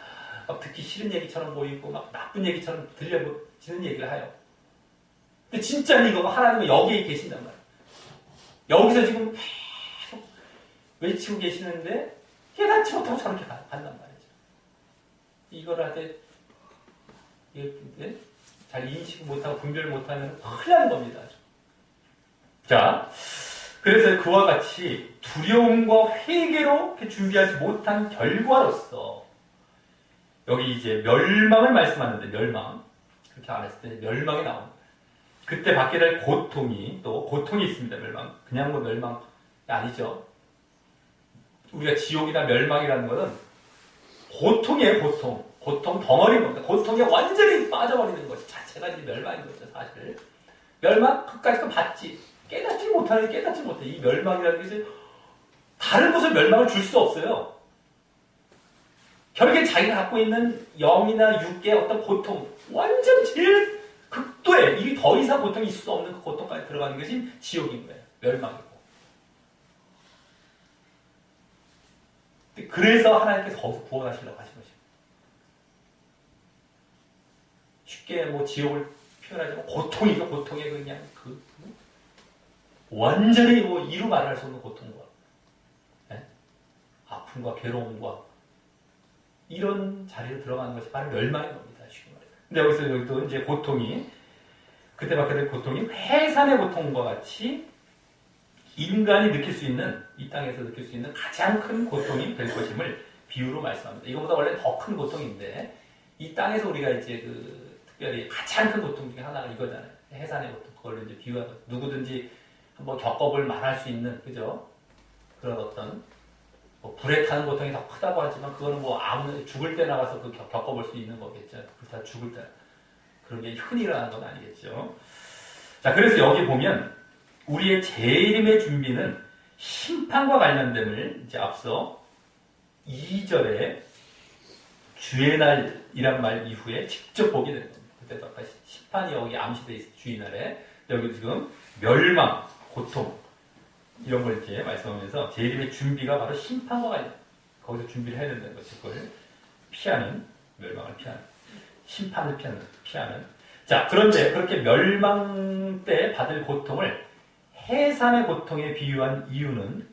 듣기 싫은 얘기처럼 보이고 막 나쁜 얘기처럼 들려지는 얘기를 해요. 근데 진짜는 이거 하나님은 여기에 계신단 말이에요. 여기서 지금 계속 외치고 계시는데 깨닫지 못하고 저렇게 간단 말이죠. 이걸 하되 잘 인식 못하고 분별 못하면 큰일 나는 겁니다. 자, 그래서 그와 같이 두려움과 회개로 준비하지 못한 결과로서 여기 이제 멸망을 말씀하는데, 멸망 그렇게 안 했을 때 멸망이 나옵니다. 그때 받게 될 고통이, 또 고통이 있습니다. 멸망, 그냥 뭐 멸망이 아니죠. 우리가 지옥이나 멸망이라는 것은 고통이에요. 고통 덩어리인 겁니다. 고통에 완전히 빠져버리는 것이 자체가 이제 멸망인 거죠. 사실 멸망 끝까지 받지, 깨닫지 못해. 이 멸망이라는 것이 다른 곳에 멸망을 줄 수 없어요. 결국에 자기가 갖고 있는 영이나 육의 어떤 고통, 완전 제일 극도에, 이 더 이상 고통이 있을 수 없는 그 고통까지 들어가는 것이 지옥인 거예요. 멸망이고. 그래서 하나님께서 거기서 구원하시려고 하신 것입니다. 쉽게 뭐 지옥을 표현하자면 고통이죠. 고통의 그냥 완전히 뭐 이루 말할 수 없는 고통과 아픔과 괴로움과 이런 자리로 들어가는 것이 바로 멸망인 겁니다. 쉽게 말해서. 근데 여기서 여기도 이제 고통이, 그때 받게 될 고통이 해산의 고통과 같이 인간이 느낄 수 있는, 이 땅에서 느낄 수 있는 가장 큰 고통이 될 것임을 비유로 말씀합니다. 이거보다 원래 더 큰 고통인데, 이 땅에서 우리가 이제 특별히 가장 큰 고통 중에 하나가 이거잖아요. 해산의 고통. 그걸로 이제 비유하고, 누구든지 한번 겪어볼 만할 수 있는, 그죠? 그런 어떤, 뭐 불에 타는 고통이 더 크다고 하지만, 그거는 뭐 아무, 죽을 때 나가서 그 겪어볼 수 있는 거겠죠. 불타 죽을 때. 그런 게 흔히 일어나는 건 아니겠죠. 자, 그래서 여기 보면, 우리의 재림의 준비는 심판과 관련됨을 이제 앞서 2절에 주의 날이란 말 이후에 직접 보게 되는 겁니다. 그때도 아까 심판이 여기 암시되어 있어요. 주의 날에. 여기도 지금 멸망, 고통, 이런 걸 이제 말씀하면서 재림의 준비가 바로 심판과 관련. 거기서 준비를 해야 된다는 거죠. 그걸 피하는, 멸망을 피하는, 심판을 피하는. 자, 그런데 그렇게 멸망 때 받을 고통을 해산의 고통에 비유한 이유는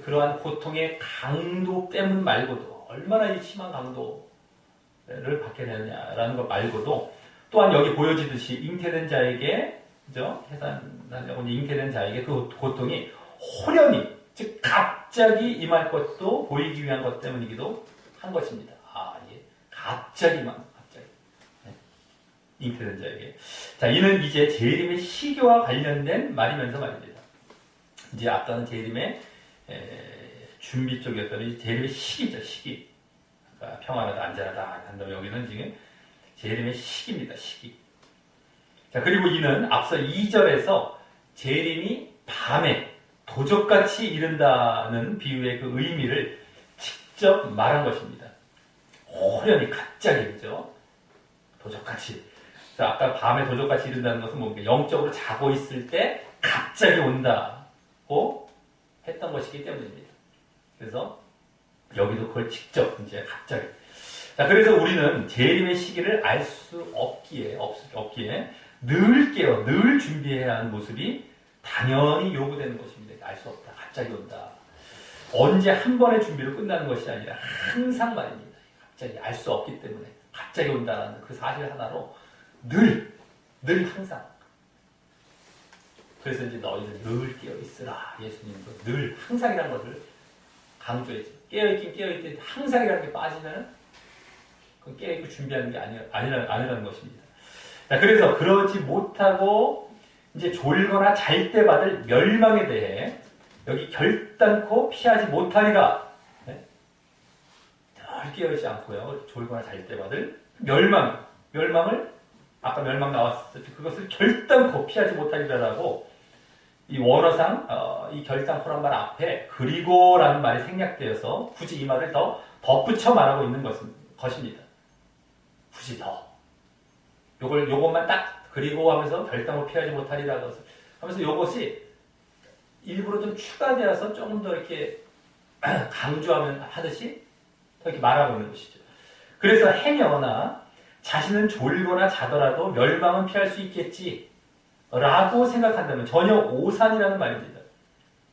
그러한 고통의 강도 때문 말고도 얼마나 이 심한 강도를 받게 되느냐라는 것 말고도 또한 여기 보여지듯이 잉태된 자에게, 그죠? 해산하려고 잉태된 자에게 그 고통이 호련히, 즉 갑자기 임할 것도 보이기 위한 것 때문이기도 한 것입니다. 아, 예. 갑자기. 잉태된 자에게. 자, 이는 이제 재림의 시기와 관련된 말이면서 말입니다. 이제 아까는 재림의 준비 쪽이었더니 재림의 시기죠, 시기. 아까 평안하다, 안전하다 한다면 여기는 지금 재림의 시기입니다, 시기. 자, 그리고 이는 앞서 2절에서 재림이 밤에 도적같이 이른다는 비유의 그 의미를 직접 말한 것입니다. 호련히 갑자기, 그죠? 도적같이. 자, 아까 밤에 도적같이 이른다는 것은 뭡니까? 영적으로 자고 있을 때 갑자기 온다고 했던 것이기 때문입니다. 그래서 여기도 그걸 직접 이제 갑자기. 자, 그래서 우리는 재림의 시기를 알 수 없기에 늘 깨어, 늘 준비해야 하는 모습이 당연히 요구되는 것입니다. 알 수 없다. 갑자기 온다. 언제 한 번의 준비로 끝나는 것이 아니라 항상 말입니다. 갑자기 알 수 없기 때문에 갑자기 온다는 그 사실 하나로 늘 항상. 그래서 이제 너희는 늘 깨어있으라. 예수님도 늘 항상이라는 것을 강조했죠. 깨어있긴 항상이라는 게 빠지면 그건 깨어있고 준비하는 게 아니라는 것입니다. 자, 그래서 그러지 못하고 이제 졸거나 잘 때 받을 멸망에 대해 여기 결단코 피하지 못하리라. 네? 늘 깨어있지 않고요. 졸거나 잘 때 받을 멸망을 아까 멸망 나왔을 때 그것을 결단코 피하지 못하리라라고 이 원어상 이 결단코란 말 앞에 그리고라는 말이 생략되어서 굳이 이 말을 더 덧붙여 말하고 있는 것입니다. 굳이 더 요것만 딱 그리고 하면서 결단코 피하지 못하리라고 하면서 요것이 일부러 좀 추가되어서 조금 더 이렇게 강조하면 하듯이 더 이렇게 말하고 있는 것이죠. 그래서 행여나 자신은 졸거나 자더라도 멸망은 피할 수 있겠지 라고 생각한다면 전혀 오산이라는 말입니다.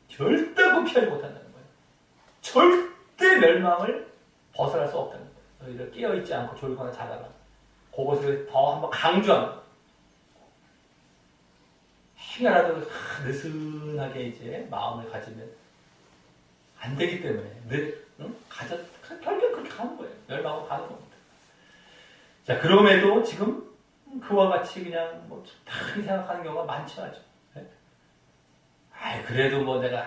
절대로 피하지 못한다는 거예요. 절대 멸망을 벗어날 수 없다는 거예요. 너희들 깨어있지 않고 졸거나 자다가 그것을 더 한번 강조하는 거예요. 행여라도 느슨하게 이제 마음을 가지면 안 되기 때문에 결국 그렇게 가는 거예요. 멸망으로 가는 겁니다. 자, 그럼에도 지금 그와 같이 그냥 뭐 다르게 생각하는 경우가 많죠, 아주. 네? 그래도 뭐 내가,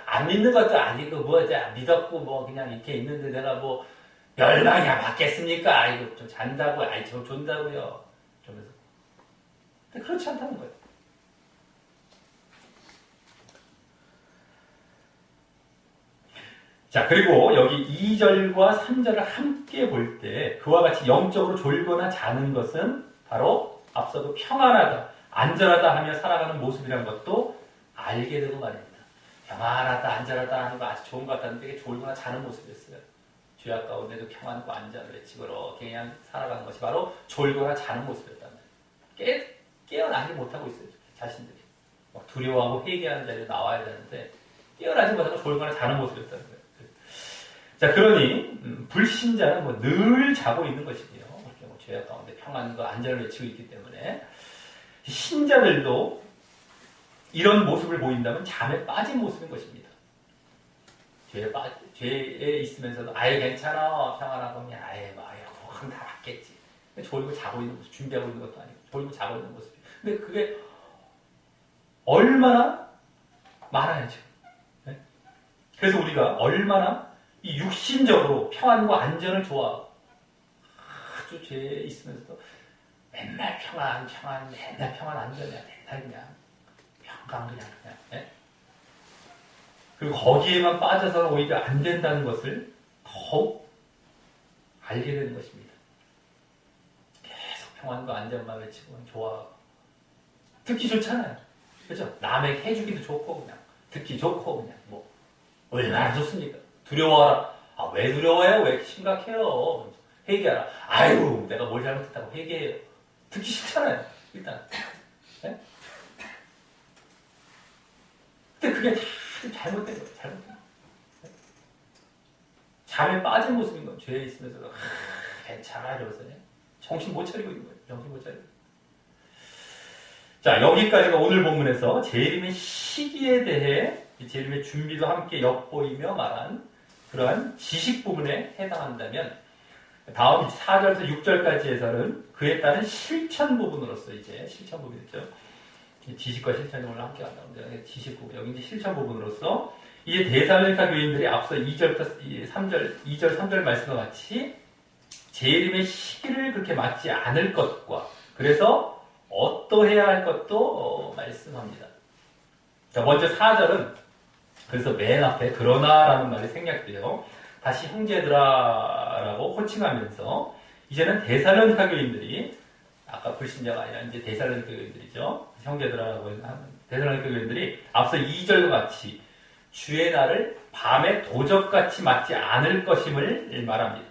안 믿는 것도 아니고, 믿었고, 뭐 그냥 이렇게 있는데 내가 뭐 멸망이야 받겠습니까? 좀 잔다고, 좀 존다고요. 그러면서. 근데 그렇지 않다는 거예요. 자, 그리고 여기 2절과 3절을 함께 볼 때 그와 같이 영적으로 졸거나 자는 것은 바로 앞서도 평안하다, 안전하다 하며 살아가는 모습이라는 것도 알게 되고 말입니다. 평안하다, 안전하다 하는 거 아주 좋은 것 같았는데 이게 졸거나 자는 모습이었어요. 죄악 가운데도 평안과 안전을 외치고 이렇게 그냥 살아가는 것이 바로 졸거나 자는 모습이었단 말이에요. 깨어나지 못하고 있어요. 자신들이. 막 두려워하고 회개하는 자리에 나와야 되는데 깨어나지 못하고 졸거나 자는 모습이었다는 거예요. 자, 그러니 불신자는 뭐 늘 자고 있는 것이고요. 뭐 죄악 가운데 평안과 안전을 외치고 있기 때문에 신자들도 이런 모습을 보인다면 잠에 빠진 모습인 것입니다. 죄에 있으면서도 괜찮아, 평안하고 그냥 그럼 다 맞겠지. 졸고 자고 있는 모습, 준비하고 있는 것도 아니고 졸고 자고 있는 모습. 근데 그게 얼마나 많아야죠. 네? 그래서 우리가 얼마나 이 육신적으로 평안과 안전을 좋아하고 아주 죄에 있으면서도 맨날 평안, 맨날 평안 안전이야. 맨날 그냥 평강 그냥. 네? 그리고 거기에만 빠져서는 오히려 안 된다는 것을 더욱 알게 되는 것입니다. 계속 평안과 안전만 외치고 좋아하고 듣기 좋잖아요. 그죠? 남에게 해주기도 좋고 그냥 듣기 좋고 그냥 뭐 얼마나 좋습니까? 두려워하라. 아, 왜 두려워해요? 왜 이렇게 심각해요? 회개하라. 아유, 내가 뭘 잘못했다고 회개해요. 듣기 싫잖아요. 일단. 네? 근데 그게 다 잘못된 거예요. 잘못된 거예요. 네? 잠에 빠진 모습인 거예요. 죄에 있으면서도 괜찮아 이러면서 정신 못 차리고 있는 거예요. 정신 못 차리고. 자, 여기까지가 오늘 본문에서 재림의 시기에 대해 재림의 준비도 함께 엿보이며 말한 그러한 지식 부분에 해당한다면 다음 4절에서 6절까지에서는 그에 따른 실천 부분으로서 이제 실천 부분이죠. 지식과 실천이 오늘 함께 간다는데 지식 부분 여기 이제 실천 부분으로서 이제 데살로니가 교인들이 앞서 2절부터 3절 2절 3절 말씀과 같이 재림의 시기를 그렇게 맞지 않을 것과 그래서 어떠해야 할 것도 말씀합니다. 자, 먼저 4절은 그래서 맨 앞에 그러나라는 말이 생략돼요. 다시 형제들아라고 호칭하면서 이제는 데살로니가 교인들이 아까 불신자가 아니라 이제 데살로니가 교인들이죠. 형제들아라고 하는 데살로니가 교인들이 앞서 2절과 같이 주의 날을 밤에 도적같이 맞지 않을 것임을 말합니다.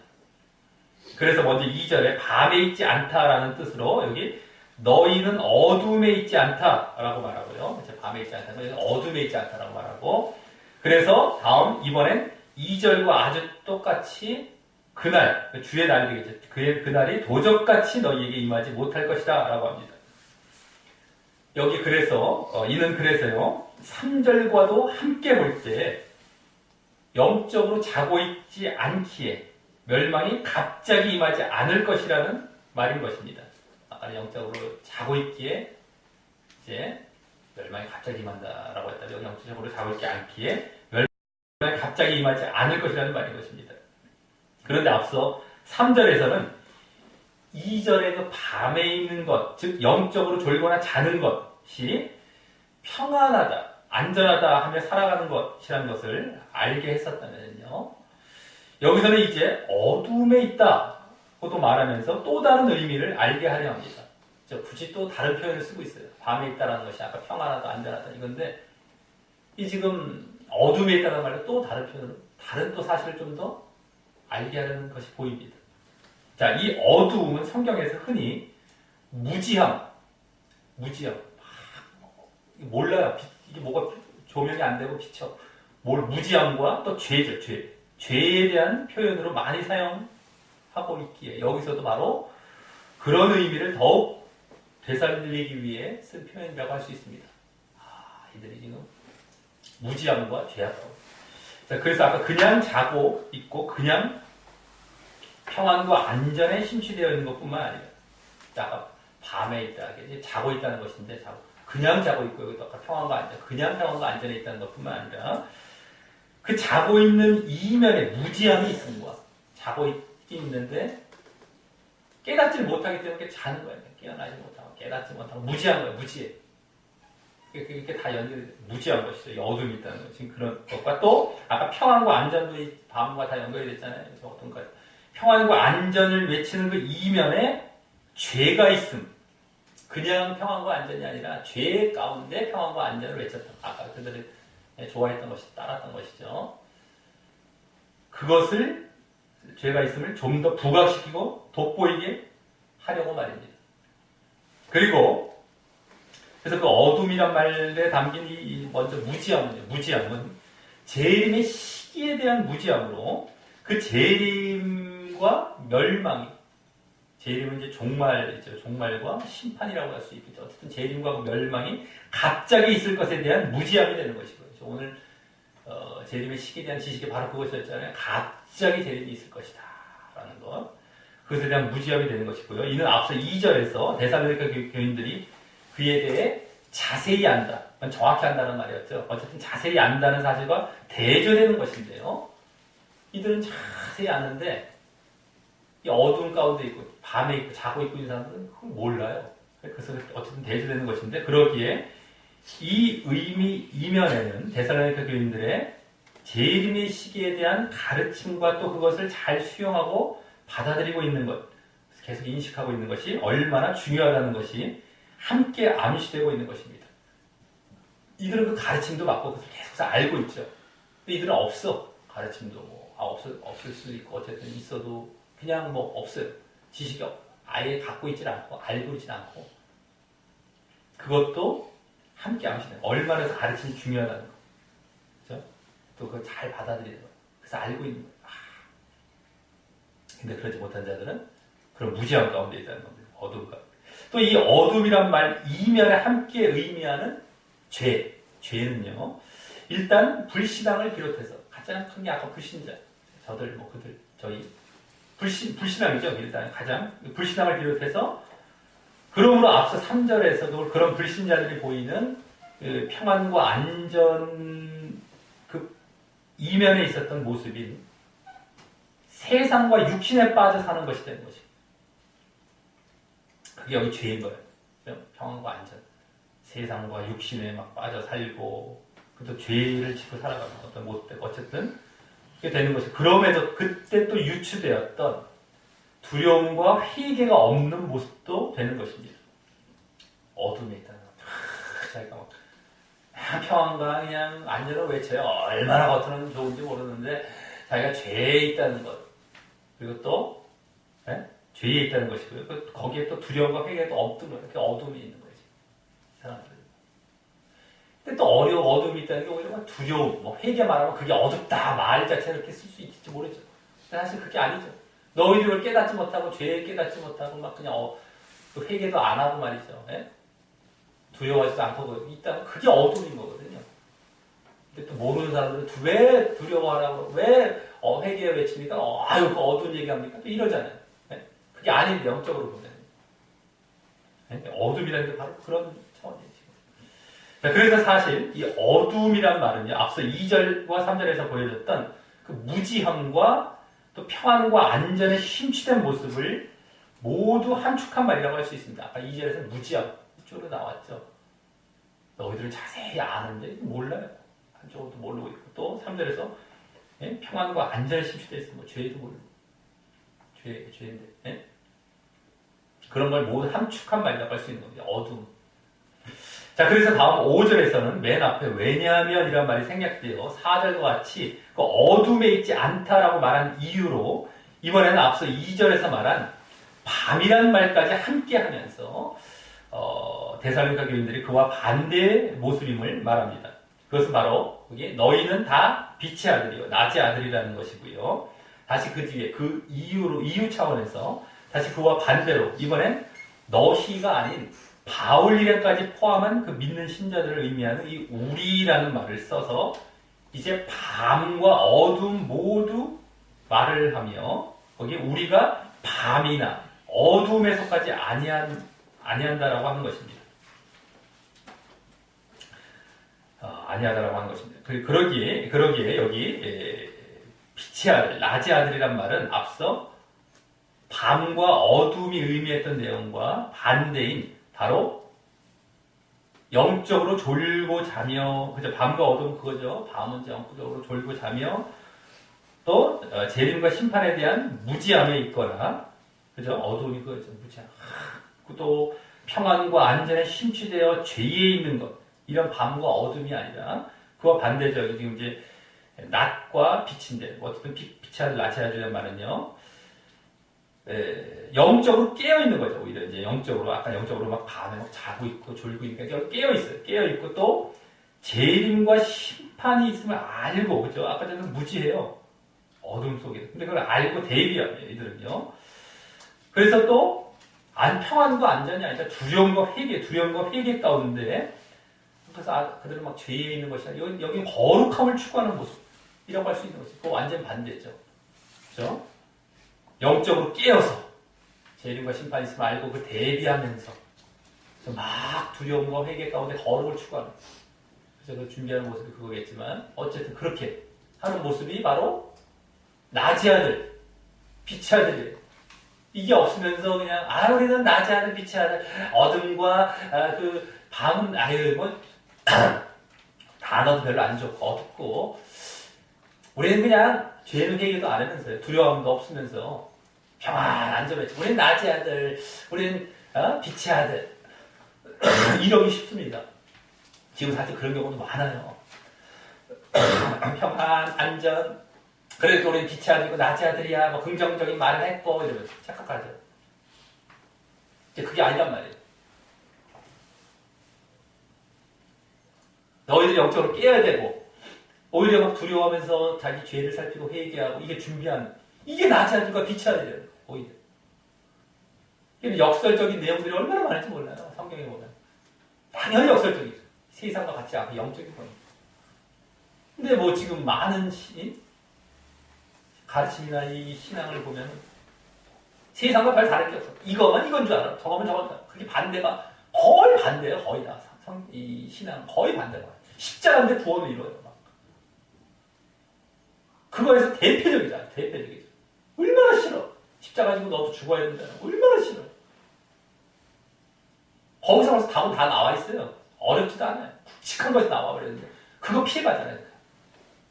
그래서 먼저 2절에 밤에 있지 않다라는 뜻으로 여기 너희는 어둠에 있지 않다라고 말하고요. 밤에 있지 않다. 너희는 어둠에 있지 않다라고 말하고 그래서 다음 이번엔 2절과 아주 똑같이 그날 주의 날이 되겠죠. 그날이 도적같이 너희에게 임하지 못할 것이다 라고 합니다. 여기 그래서 이는 그래서요 3절과도 함께 볼 때 영적으로 자고 있지 않기에 멸망이 갑자기 임하지 않을 것이라는 말인 것입니다. 아까 영적으로 자고 있기에 이제 멸망이 갑자기 임한다라고 했다면 여기 영적으로 자고 있지 않기에 멸망이 갑자기 임하지 않을 것이라는 말인 것입니다. 그런데 앞서 3절에서는 2절의 그 밤에 있는 것, 즉 영적으로 졸거나 자는 것이 평안하다, 안전하다 하며 살아가는 것이라는 것을 알게 했었다면요. 여기서는 이제 어둠에 있다고도 말하면서 또 다른 의미를 알게 하려 합니다. 굳이 또 다른 표현을 쓰고 있어요. 밤에 있다라는 것이 아까 평안하다, 안전하다 이건데 이 지금 어둠에 있다는 말로 또 다른 표현으로 다른 또 사실을 좀 더 알게 하려는 것이 보입니다. 자, 이 어두움은 성경에서 흔히 무지함. 몰라요. 이게 뭐가 조명이 안 되고 비쳐. 무지함과 또 죄죠, 죄. 죄에 대한 표현으로 많이 사용하고 있기에 여기서도 바로 그런 의미를 더욱 되살리기 위해 쓴 표현이라고 할 수 있습니다. 이들이 지금 무지함과 죄악하고. 자, 그래서 아까 그냥 자고 있고 그냥 평안과 안전에 심취되어 있는 것뿐만 아니라 아까 밤에 있다, 자고 있다는 것인데 그냥 자고 있고 여기도 아까 평안과 안전, 그냥 평안과 안전에 있다는 것뿐만 아니라 그 자고 있는 이면에 무지함이 있음과 자고 있긴 있는데 깨닫지 못하기 때문에 자는 거예요. 깨어나지 못하고 깨닫지 못하고 무지한 거예요. 무지해. 이렇게 다 연결이 무지한 것이죠. 어둠이 있다는 거. 지금 그런 것과 또 아까 평안과 안전도 이 밤과 다 연결이 됐잖아요. 그래서 어떤 거 평안과 안전을 외치는 그 이면에 죄가 있음. 그냥 평안과 안전이 아니라 죄 가운데 평안과 안전을 외쳤다. 아까 그들이 좋아했던 것이 따랐던 것이죠. 그것을 죄가 있음을 좀 더 부각시키고 돋보이게 하려고 말입니다. 그리고 그래서 그 어둠이란 말에 담긴 이 먼저 무지함은 재림의 시기에 대한 무지함으로 그 재림과 멸망이 재림은 이제 종말과 심판이라고 할 수 있겠죠. 어쨌든 재림과 멸망이 갑자기 있을 것에 대한 무지함이 되는 것이고요. 오늘 재림의 시기에 대한 지식이 바로 그것이었잖아요. 갑자기 재림이 있을 것이다 라는 것. 그것에 대한 무지함이 되는 것이고요. 이는 앞서 2절에서 데살로니가 교인들이 그에 대해 자세히 안다. 정확히 안다는 말이었죠. 어쨌든 자세히 안다는 사실과 대조되는 것인데요. 이들은 자세히 아는데 이 어두운 가운데 있고 밤에 있고 자고 있고 있는 사람들은 그걸 몰라요. 그래서 어쨌든 대조되는 것인데 그러기에 이 의미 이면에는 데살로니가 교인들의 재림의 시기에 대한 가르침과 또 그것을 잘 수용하고 받아들이고 있는 것, 계속 인식하고 있는 것이 얼마나 중요하다는 것이 함께 암시되고 있는 것입니다. 이들은 그 가르침도 받고 그것을 계속 알고 있죠. 근데 이들은 없어. 가르침도 없을 수도 있고 어쨌든 있어도 그냥 없어요. 지식이 아예 갖고 있질 않고 알고 있질 않고 그것도 함께 암시돼요. 얼마나 가르침이 중요하다는 거. 그죠? 또 그걸 잘 받아들이는 거. 그래서 알고 있는 거예요. 근데 그러지 못한 자들은 그런 무지함 가운데 있다는 겁니다. 어둠 가운데. 또 이 어둠이란 말 이면에 함께 의미하는 죄는요. 일단 불신앙을 비롯해서 가장 큰 게 아까 불신자. 저희 불신앙이죠. 일단 가장 불신앙을 비롯해서 그러므로 앞서 3절에서도 그런 불신자들이 보이는 그 평안과 안전 그 이면에 있었던 모습인 세상과 육신에 빠져 사는 것이 되는 것입니다. 그게 여기 죄인 거예요. 평안과 안전. 세상과 육신에 막 빠져 살고 또 죄를 짓고 살아가는 어떤 모습들. 어쨌든 그게 되는 것이 그럼에도 그때 또 유추되었던 두려움과 회개가 없는 모습도 되는 것입니다. 어둠에 있다는 것. 자기가 막 평안과 그냥 안전을 외쳐요. 얼마나 겉으로는 좋은지 모르는데 자기가 죄에 있다는 것. 그리고 또 죄에 있다는 것이고요. 거기에 또 두려움과 회개가 없던 거예요. 그 어둠이 있는 거지. 사람들. 근데 또 어둠이 있다는 게 오히려 두려움, 회개 말하면 그게 어둡다 말 자체를 이렇게 쓸 수 있을지 모르죠. 근데 사실 그게 아니죠. 너희들이 그걸 깨닫지 못하고 죄에 깨닫지 못하고 막 그냥 회개도 안 하고 말이죠. 두려워하지도 않고 있다면 그게 어둠인 거거든요. 근데 또 모르는 사람들은 왜 두려워하라고 왜 회개에 외칩니까? 아유 그 어두운 얘기합니까? 또 이러잖아요. 그게 아닌데 영적으로 보면 어둠이라는 게 바로 그런 차원이에요. 자, 그래서 사실 이 어둠이란 말은요 앞서 2절과 3절에서 보여줬던 그 무지함과 또 평안과 안전에 심취된 모습을 모두 함축한 말이라고 할 수 있습니다. 아까 2절에서 무지함 이쪽으로 나왔죠. 너희들은 자세히 아는데 몰라요. 한쪽으로도 모르고 있고 또 3절에서 평안과 안전에 심취되어 있으면 죄도 모르고 죄인데 그런 걸 모두 함축한 말이라고 할 수 있는 겁니다. 어둠. 자, 그래서 다음 5절에서는 맨 앞에 왜냐하면 이란 말이 생략되어 4절과 같이 그 어둠에 있지 않다라고 말한 이유로 이번에는 앞서 2절에서 말한 밤이란 말까지 함께 하면서 데살로니가 교인들이 그와 반대의 모습임을 말합니다. 그것은 바로 거기 너희는 다 빛의 아들이요 낮의 아들이라는 것이고요. 다시 그 뒤에 그 이유 차원에서 다시 그와 반대로 이번엔 너희가 아닌 바울 이름까지 포함한 그 믿는 신자들을 의미하는 이 우리라는 말을 써서 이제 밤과 어둠 모두 말을 하며 거기에 우리가 밤이나 어둠에 속하지 아니한다라고 하는 것입니다. 아니하다라고 하는 것입니다. 그러기에 여기 빛의 아들, 낮의 아들이란 말은 앞서 밤과 어둠이 의미했던 내용과 반대인 바로 영적으로 졸고 자며, 그죠? 밤과 어둠 그거죠. 밤은 영적으로 졸고 자며 또 재림과 심판에 대한 무지함에 있거나, 그죠? 어둠이 그거죠. 무지함. 또 평안과 안전에 심취되어 죄에 있는 것. 이런 밤과 어둠이 아니라 그와 반대죠. 지금 이제 낮과 빛인데 어쨌든 빛의 아들, 낮의 아들이라는 말은요. 영적으로 깨어 있는 거죠. 오히려 이제 영적으로 아까 영적으로 막 밤에 막 자고 있고 졸고 있으니까 깨어 있어요. 깨어 있고 또 재림과 심판이 있음을 알고, 그죠? 아까 전에 무지해요. 어둠 속에. 근데 그걸 알고 대비합니다. 이들은요. 그래서 또 평안과 안전이 아니라 두려움과 회개 가운데, 그래서 그들은 막 죄에 있는 것이 아니라 여기 거룩함을 추구하는 모습이라고 할 수 있는 것이고, 완전 반대죠. 그죠? 영적으로 깨어서 재림과 심판이 있음을 알고 그 대비하면서 그래서 막 두려움과 회개 가운데 거룩을 추구하는 거예요. 그래서 그 준비하는 모습이 그거겠지만 어쨌든 그렇게 하는 모습이 바로 낮의 아들, 빛의 아들이에요. 이게 없으면서 그냥 우리는 낮의 아들, 빛의 아들, 어둠과 그 밤은 뭐 단어도 별로 안 좋고 어둡고 우리는 그냥 죄는 회개도 안 하면서요. 두려움도 없으면서 평안 안전했지. 우리는 낮의 아들, 우리는 빛의 아들 이러기 쉽습니다. 지금 사실 그런 경우도 많아요. 평안, 안전. 그래도 우리는 빛의 아들이고 낮의 아들이야. 뭐 긍정적인 말을 했고 이러면서 착각하죠. 이제 그게 아니란 말이에요. 너희들이 영적으로 깨어야 되고 오히려 막 두려워하면서 자기 죄를 살피고 회개하고 이게 준비하는 이게 낮의 아들과 빛의 아들이에요. 오히려. 역설적인 내용들이 얼마나 많은지 몰라요. 성경에 보면. 당연히 역설적이죠. 세상과 같지 않고 영적인 거예요. 근데 뭐 지금 많은 가르침이나 이 신앙을 보면 세상과 별 다를 게 없어. 이거만 이건 줄 알아. 저거만 저건 줄 알아. 그게 반대가 거의 반대예요. 거의 다. 이 신앙 거의 반대가. 십자가인데 구원을 이루어요. 막. 그거에서 대표적이잖아. 대표적이죠. 얼마나 싫어. 십자가 지고 너도 죽어야 된다. 얼마나 싫어. 거기서 벌써 답은 다 나와 있어요. 어렵지도 않아요. 굵직한 것이 나와버렸는데 그거 피해가잖아요.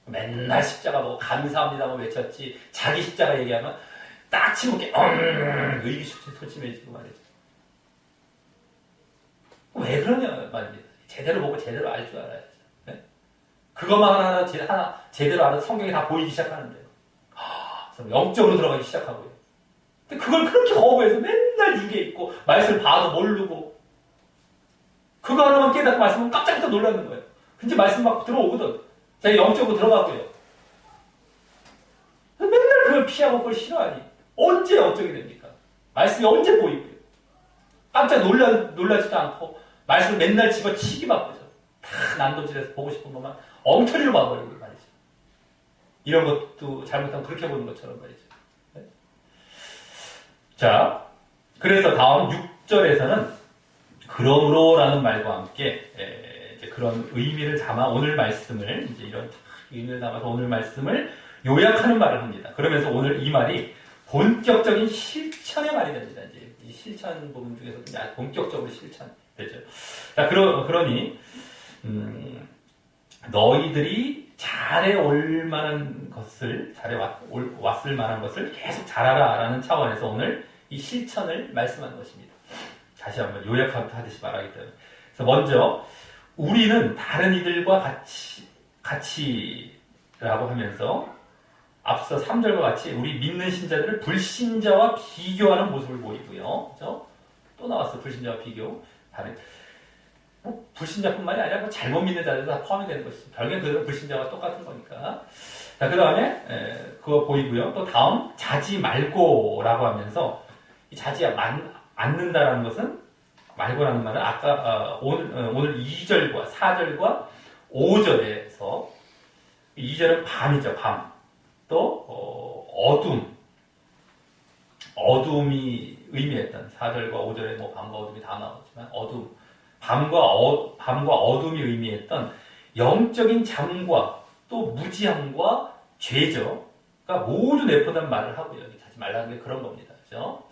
맨날 십자가 보고 감사합니다 뭐 외쳤지. 자기 십자가 얘기하면 딱 침묵해. 의기소침해지고 말이죠. 왜 그러냐 말입니다. 제대로 보고 제대로 알 줄 알아야죠. 네? 그것만 하나 제대로 알아서 성경이 다 보이기 시작하는데요. 영적으로 들어가기 시작하고요. 근데 그걸 그렇게 거부해서 맨날 유괴 있고 말씀 봐도 모르고 그거 하나만 깨닫고 말씀은 깜짝깜짝 놀라는 거예요. 근데 말씀 막 들어오거든. 제가 영적으로 들어가고요. 맨날 그걸 피하고 그걸 싫어하니 언제 영적이 됩니까? 말씀이 언제 보이고요. 깜짝 놀라지도 않고 말씀을 맨날 집어치기 바쁘죠. 다 난도질해서 보고 싶은 것만 엉터리로 봐버리고 말이죠. 이런 것도 잘못하면 그렇게 보는 것처럼 말이죠. 네? 자, 그래서 다음 6절에서는 그러므로라는 말과 함께 이제 그런 의미를 담아 오늘 말씀을 이제 이런 의미를 담아서 오늘 말씀을 요약하는 말을 합니다. 그러면서 오늘 이 말이 본격적인 실천의 말이 됩니다. 이제 이 실천 부분 중에서 이제 본격적으로 실천되죠. 자, 그러니 너희들이 잘해올 만한 것을 왔을 만한 것을 계속 잘하라라는 차원에서 오늘 이 실천을 말씀하는 것입니다. 다시 한번 요약하듯이 말하기 때문에. 그래서 먼저 우리는 다른 이들과 같이라고 하면서 앞서 3절과 같이 우리 믿는 신자들을 불신자와 비교하는 모습을 보이고요. 그렇죠? 또 나왔어. 불신자와 비교. 불신자뿐만이 아니라 잘못 믿는 자들도 다 포함이 되는 것이죠. 결국엔 그들은 불신자와 똑같은 거니까. 자, 그 다음에 그거 보이고요. 또 다음 자지 말고라고 하면서 이 자지 않는다라는 것은 말고라는 말은 아까 오늘 2절과 4절과 5절에서 2절은 밤이죠. 밤. 또 어둠이 의미했던 4절과 5절에 뭐 밤과 어둠이 다 나오지만 밤과 어둠이 의미했던 영적인 잠과 또 무지함과 죄죠가 모두 내포된 말을 하고요. 하지 말라는 게 그런 겁니다. 그죠?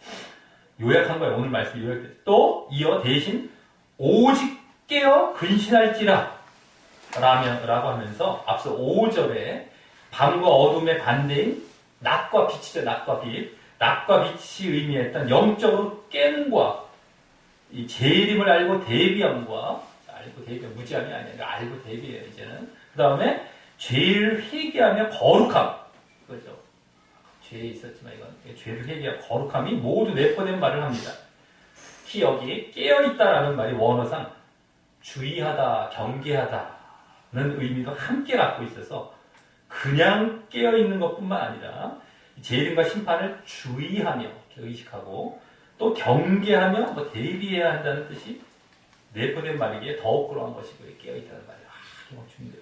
요약한 거예요. 오늘 말씀 요약돼서. 또 이어 대신 오직 깨어 근신할지라 라고 하면서 앞서 5절에 밤과 어둠의 반대인 낮과 빛이죠. 낮과 빛. 낮과 빛이 의미했던 영적으로 깸과 이 재림을 알고 대비함과 무지함이 아니라 알고 대비해요. 이제는. 그 다음에 죄를 회개하며 거룩함. 그죠? 죄에 있었지만 이건 죄를 회개하며 거룩함이 모두 내포된 말을 합니다. 특히 여기 깨어있다라는 말이 원어상 주의하다, 경계하다는 의미도 함께 갖고 있어서 그냥 깨어있는 것뿐만 아니라 재림과 심판을 주의하며 의식하고 또 경계하며 대비해야 한다는 뜻이 내포된 말이기에 더욱 그러한 것이고요. 깨어있다는 말이 중요해요.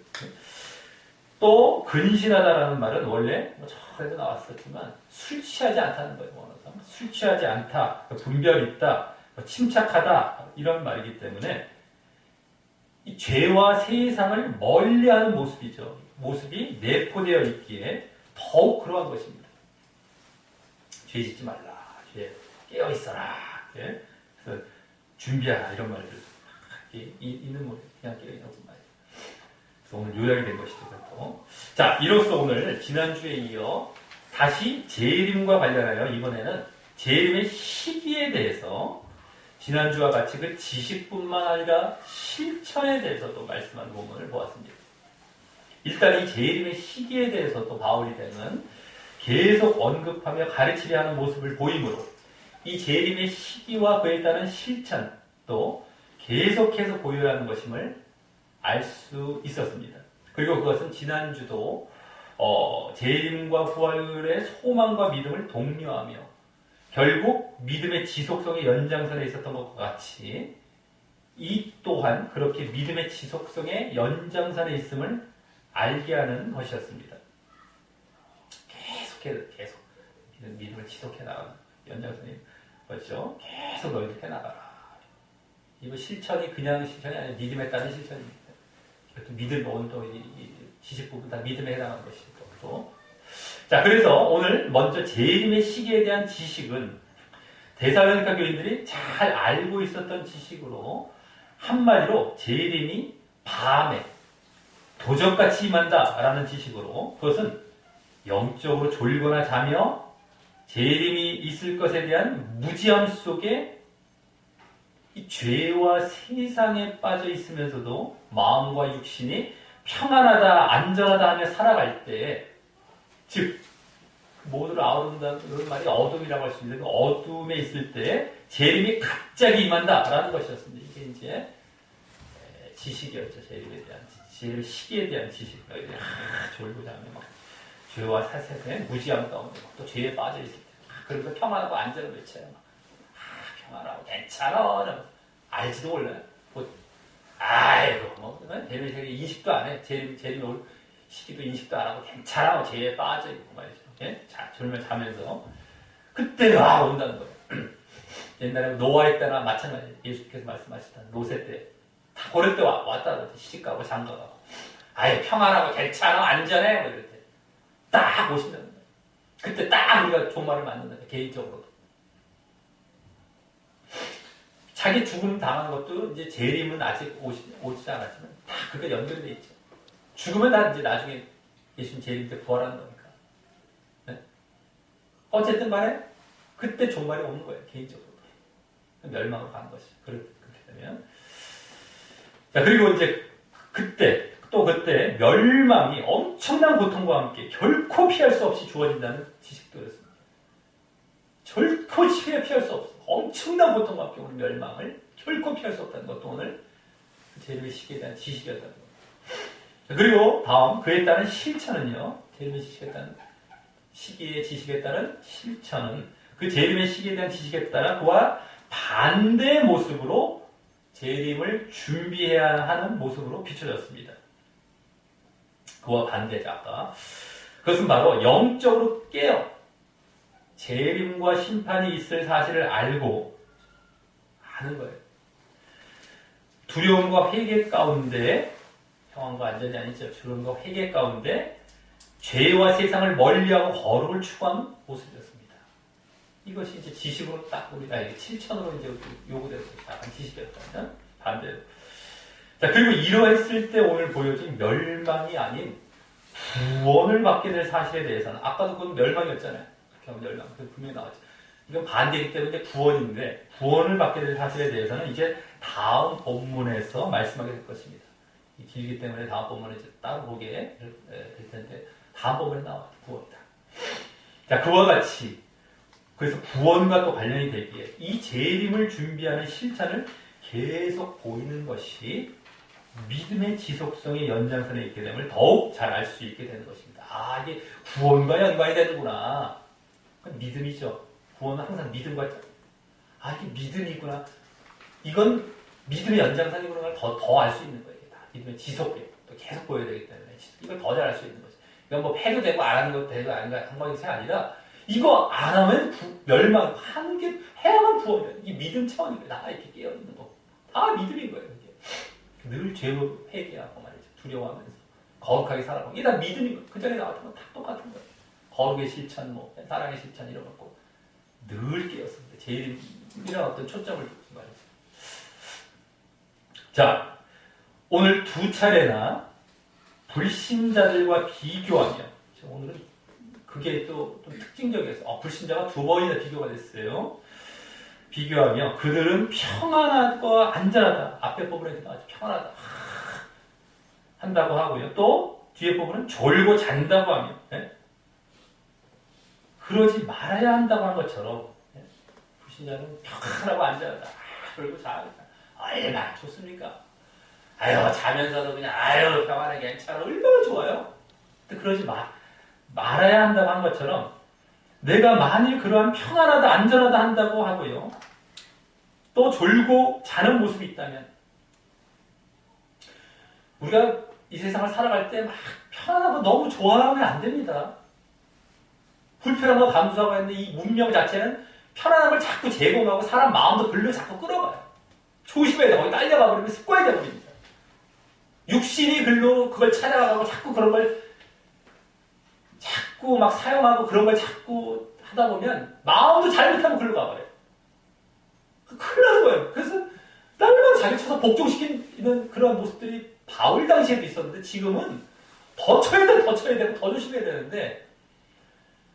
또 근신하다라는 말은 원래 저에도 나왔었지만 술 취하지 않다는 거예요. 원어상 술 취하지 않다, 분별 있다, 침착하다 이런 말이기 때문에 이 죄와 세상을 멀리하는 모습이죠. 모습이 내포되어 있기에 더욱 그러한 것입니다. 죄 짓지 말라. 죄 깨어 있어라. 예? 그래서 준비하라 이런 말들 있는 뭐 그냥 깨어 있는 말이에요. 그래서 오늘 요약이 된 것이죠. 그것도. 자, 이로써 오늘 지난주에 이어 다시 재림과 관련하여 이번에는 재림의 시기에 대해서 지난주와 같이 그 지식뿐만 아니라 실천에 대해서도 말씀한 부분을 보았습니다. 일단 이 재림의 시기에 대해서도 바울이 되는 계속 언급하며 가르치려 하는 모습을 보이므로 이 재림의 시기와 그에 따른 실천도 계속해서 보여야 하는 것임을 알 수 있었습니다. 그리고 그것은 지난주도 재림과 부활의 소망과 믿음을 독려하며 결국 믿음의 지속성의 연장선에 있었던 것과 같이 이 또한 그렇게 믿음의 지속성의 연장선에 있음을 알게 하는 것이었습니다. 계속 믿음을 지속해 나가는 연장선이 그렇죠. 계속 너희들 해 나가라. 이거 실천이 그냥 실천이 아니라 믿음에 따른 실천입니다. 믿음 오늘 또 이 지식 부분 다 믿음에 해당하는 것이고 또. 자, 그래서 오늘 먼저 재림의 시기에 대한 지식은 데살로니가 교인들이 잘 알고 있었던 지식으로 한마디로 재림이 밤에 도적같이 임한다라는 지식으로 그것은 영적으로 졸거나 자며 재림이 있을 것에 대한 무지함 속에 이 죄와 세상에 빠져 있으면서도 마음과 육신이 평안하다, 안전하다 하며 살아갈 때, 즉 모두를 아우른다는 그런 말이 어둠이라고 할 수 있는데 어둠에 있을 때 재림이 갑자기 임한다라는 것이었습니다. 이게 이제 지식이었죠. 재림에 대한 재림 시기에 대한 지식. 졸고 자면 막 죄와 사세에 무지함 가운데 또 죄에 빠져 있을 때, 그러면서 평안하고 안전을 외쳐요. 평안하고 괜찮아. 알지도 몰라요. 아이고 재림이 되게 인식도 안 해. 재림이 올 시기도 인식도 안 하고 괜찮아. 죄에 빠져 있고 말이죠. 예? 자, 졸면 자면서 그때 온다는 거예요. 옛날에 노아의 때나 마찬가지. 예수께서 말씀하시던 노세 때 다 고럴 때 왔다 시집가고 장가가고 아예 평안하고 괜찮아 안전해 뭐 이럴 때 딱 오신다는 거예요. 그때 딱 우리가 종말을 맞는다. 개인적으로 자기 죽음 당한 것도 이제 재림은 아직 오지 않았지만 다 그게 연결돼 있죠. 죽으면 다 이제 나중에 예수님 재림 때 부활하는 거니까. 네? 어쨌든 간에 그때 종말이 오는 거예요. 개인적으로 멸망으로 가는 것이 그렇게 되면. 자, 그리고 이제 그때 멸망이 엄청난 고통과 함께 결코 피할 수 없이 주어진다는 지식도였습니다. 결코 피할 수 없어. 엄청난 고통과 함께 오는 멸망을 결코 피할 수 없다는 것도 오늘 재림의 시기에 대한 지식이었다는 겁니다. 그리고 다음 그에 따른 실천은요. 재림의 시기의 지식에 따른 실천은 그 재림의 시기에 대한 지식에 따라 그와 반대의 모습으로 재림을 준비해야 하는 모습으로 비춰졌습니다. 그와 반대자 아까 그것은 바로 영적으로 깨어 재림과 심판이 있을 사실을 알고 하는 거예요. 두려움과 회개 가운데 평안과 안전이 아니죠. 두려움과 회개 가운데 죄와 세상을 멀리하고 거룩을 추구하는 모습이었습니다. 이것이 이제 지식으로 딱 우리가 실천으로 이제 요구되는 약간 지식이었다면 반대로. 자, 그리고 이러했을 때 오늘 보여진 멸망이 아닌 구원을 받게 될 사실에 대해서는 아까도 그건 멸망이었잖아요. 멸망. 분명히 나왔죠. 이건 반대이기 때문에 구원인데 구원을 받게 될 사실에 대해서는 이제 다음 본문에서 말씀하게 될 것입니다. 길기 때문에 다음 본문을 이제 따로 보게 될 텐데 다음 본문에 나와요. 구원이다. 자, 그와 같이 그래서 구원과 또 관련이 되기에 이 재림을 준비하는 실천을 계속 보이는 것이 믿음의 지속성의 연장선에 있게 됨을 더욱 잘 알 수 있게 되는 것입니다. 아, 이게 구원과 연관이 되는구나. 그건 믿음이죠. 구원은 항상 믿음과 이게 믿음이구나. 이건 믿음의 연장선이구나 걸 더 알 수 있는 거예요. 믿음의 지속에 또 계속 보여야 되기 때문에 이걸 더 잘 알 수 있는 거죠. 이건 뭐 해도 되고 안 하는 것도 되고 안 하는 것이 아니라 이거 안 하면 멸망, 하는 게 해야만 구원이에요. 이게 믿음 차원이에요. 나가 이렇게 깨어있는 거. 다 믿음인 거예요. 이게. 늘 죄로 회개하고 말이죠. 두려워하면서. 거룩하게 살아가고. 이게 다 믿음인 거예요. 그 전에 나왔던 건 다 똑같은 거예요. 거룩의 실천, 뭐, 사랑의 실천 이런 거. 늘 깨었습니다. 제일이라는 어떤 초점을 두고 말이죠. 자, 오늘 두 차례나 불신자들과 비교하며, 오늘은 그게 또 특징적이었어요. 불신자가 두 번이나 비교가 됐어요. 비교하며 그들은 평안하고 안전하다. 앞에 부분에서 아주 평안하다. 한다고 하고요. 또 뒤에 부분은 졸고 잔다고 하며 그러지 말아야 한다고 한 것처럼 불신자는 평안하고 안전하다. 졸고 자다. 얼마나 좋습니까? 아유 자면서도 그냥 아유 평안해 괜찮아. 얼마나 좋아요. 근데 그러지 말아야 한다고 한 것처럼 내가 만일 그러한 평안하다 안전하다 한다고 하고요. 또 졸고 자는 모습이 있다면 우리가 이 세상을 살아갈 때 막 편안하고 너무 좋아하면 안 됩니다. 불편함과 감수하고 있는 이 문명 자체는 편안함을 자꾸 제공하고 사람 마음도 글로 자꾸 끌어가요. 조심해야 돼. 거기 딸려가 버리면 습관이 돼버립니다. 육신이 글로 그걸 찾아가고 자꾸 그런 걸 자꾸 막 사용하고 그런 걸 자꾸 하다 보면 마음도 잘못하면 글로 가버려요. 큰일 나는 거예요. 그래서 날마다 자기 쳐서 복종시키는 그런 모습들이 바울 당시에도 있었는데 지금은 더 쳐야 되고 더 조심해야 되는데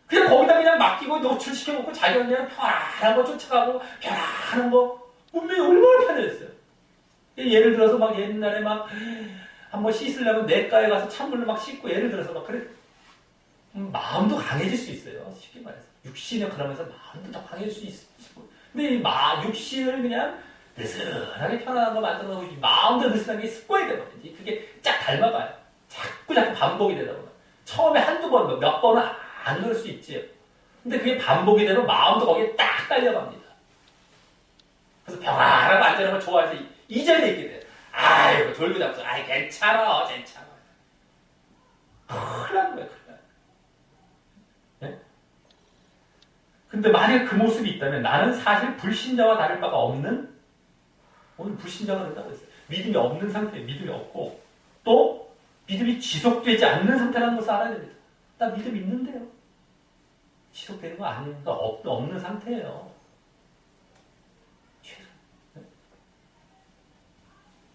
그냥 거기다 그냥 맡기고 노출시켜놓고 자기가 그냥 편안한 거 쫓아가고 편안한 거 분명히 얼마나 편해졌어요. 예를 들어서 막 옛날에 막 한번 씻으려면 내과에 가서 찬물로 막 씻고 예를 들어서 막 그래 마음도 강해질 수 있어요. 쉽게 말해서 육신에 그러면서 마음도 더 강해질 수 있고 근데 이 육신을 그냥 느슨하게 편안한 거 만들어 놓고 마음도 느슨하게 습관이 되거든요. 그게 쫙 닮아가요. 자꾸 반복이 되다 보면 처음에 한두 번, 몇 번은 안 그럴 수 있지. 근데 그게 반복이 되면 마음도 거기에 딱 딸려갑니다. 그래서 평안하고 안전한 걸 좋아해서 이 자리에 있게 돼요. 아이고 졸고 잡서 아이 괜찮아. 큰일 나는 거야. 네? 근데 만약 그 모습이 있다면 나는 사실 불신자와 다를 바가 없는 오늘 불신자가 된다고 했어요. 믿음이 없는 상태에 믿음이 없고 또 믿음이 지속되지 않는 상태라는 것을 알아야 됩니다. 나 믿음 있는데요. 지속되는 거 아니니까 없는 상태예요. 최소. 네?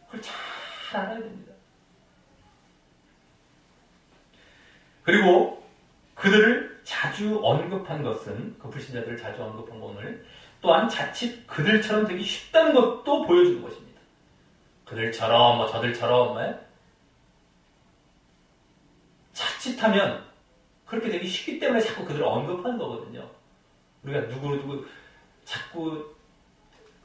그걸 잘 알아야 됩니다. 그리고 그들을 자주 언급한 것은 그 불신자들을 자주 언급한 오늘 또한 자칫 그들처럼 되기 쉽다는 것도 보여주는 것입니다. 그들처럼 뭐 저들처럼 자칫하면 그렇게 되기 쉽기 때문에 자꾸 그들을 언급하는 거거든요. 우리가 누구 자꾸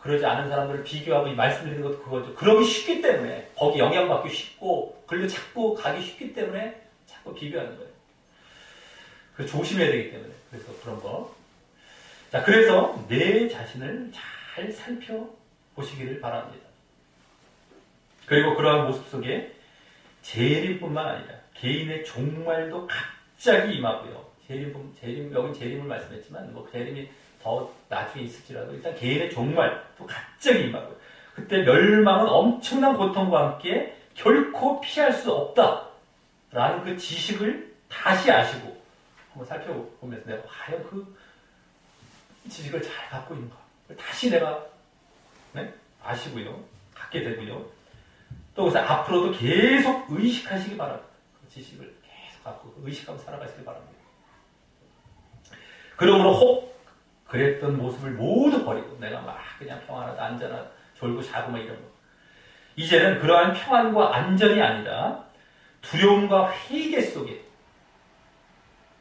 그러지 않은 사람들을 비교하고 말씀드리는 것도 그거죠. 그러기 쉽기 때문에 거기 영향받기 쉽고 글로 자꾸 가기 쉽기 때문에 자꾸 비교하는 거예요. 그래서 조심해야 되기 때문에 그래서 그런 거. 자, 그래서 내 자신을 잘 살펴보시기를 바랍니다. 그리고 그러한 모습 속에 재림뿐만 아니라 개인의 종말도 갑자기 임하고요. 여기 재림을 말씀했지만 뭐 재림이 더 나중에 있을지라도 일단 개인의 종말도 갑자기 임하고요. 그때 멸망은 엄청난 고통과 함께 결코 피할 수 없다라는 그 지식을 다시 아시고 한번 살펴보면서 내가 과연 그 지식을 잘 갖고 있는가 다시 내가 아시고요. 갖게 되고요. 또 그래서 앞으로도 계속 의식하시기 바랍니다. 그 지식을 계속 갖고 의식하고 살아가시기 바랍니다. 그러므로 혹 그랬던 모습을 모두 버리고 내가 막 그냥 평안하다 안전하다 졸고 자고 막 이런 거 이제는 그러한 평안과 안전이 아니라 두려움과 회개 속에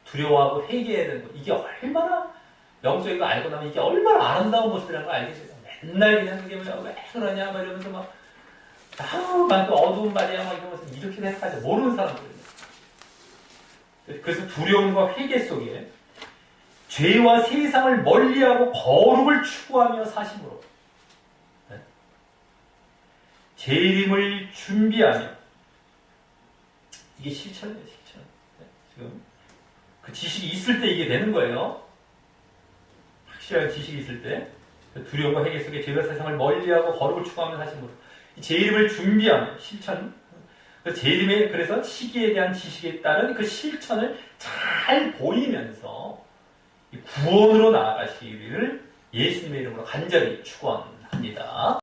두려워하고 회개해야 되는 거 이게 얼마나 영적인 거 알고 나면 이게 얼마나 아름다운 모습이라는 걸 알게 돼요. 맨날 그냥 그게 왜 그러냐 막 이러면서 막 막 어두운 말이야 막 이러면서 이렇게 생각하지 모르는 사람들이에요. 그래서 두려움과 회개 속에 죄와 세상을 멀리하고 거룩을 추구하며 사심으로 재림을 준비하며 이게 실천이에요. 실천. 지금 그 지식이 있을 때 이게 되는 거예요. 확실한 지식이 있을 때 두려움과 회개 속에 죄와 세상을 멀리하고 거룩을 추구하면서 하심으로 제 이름을 준비하는 실천, 제 이름의 그래서 시기에 대한 지식에 따른 그 실천을 잘 보이면서 구원으로 나아가시기를 예수님의 이름으로 간절히 축원합니다.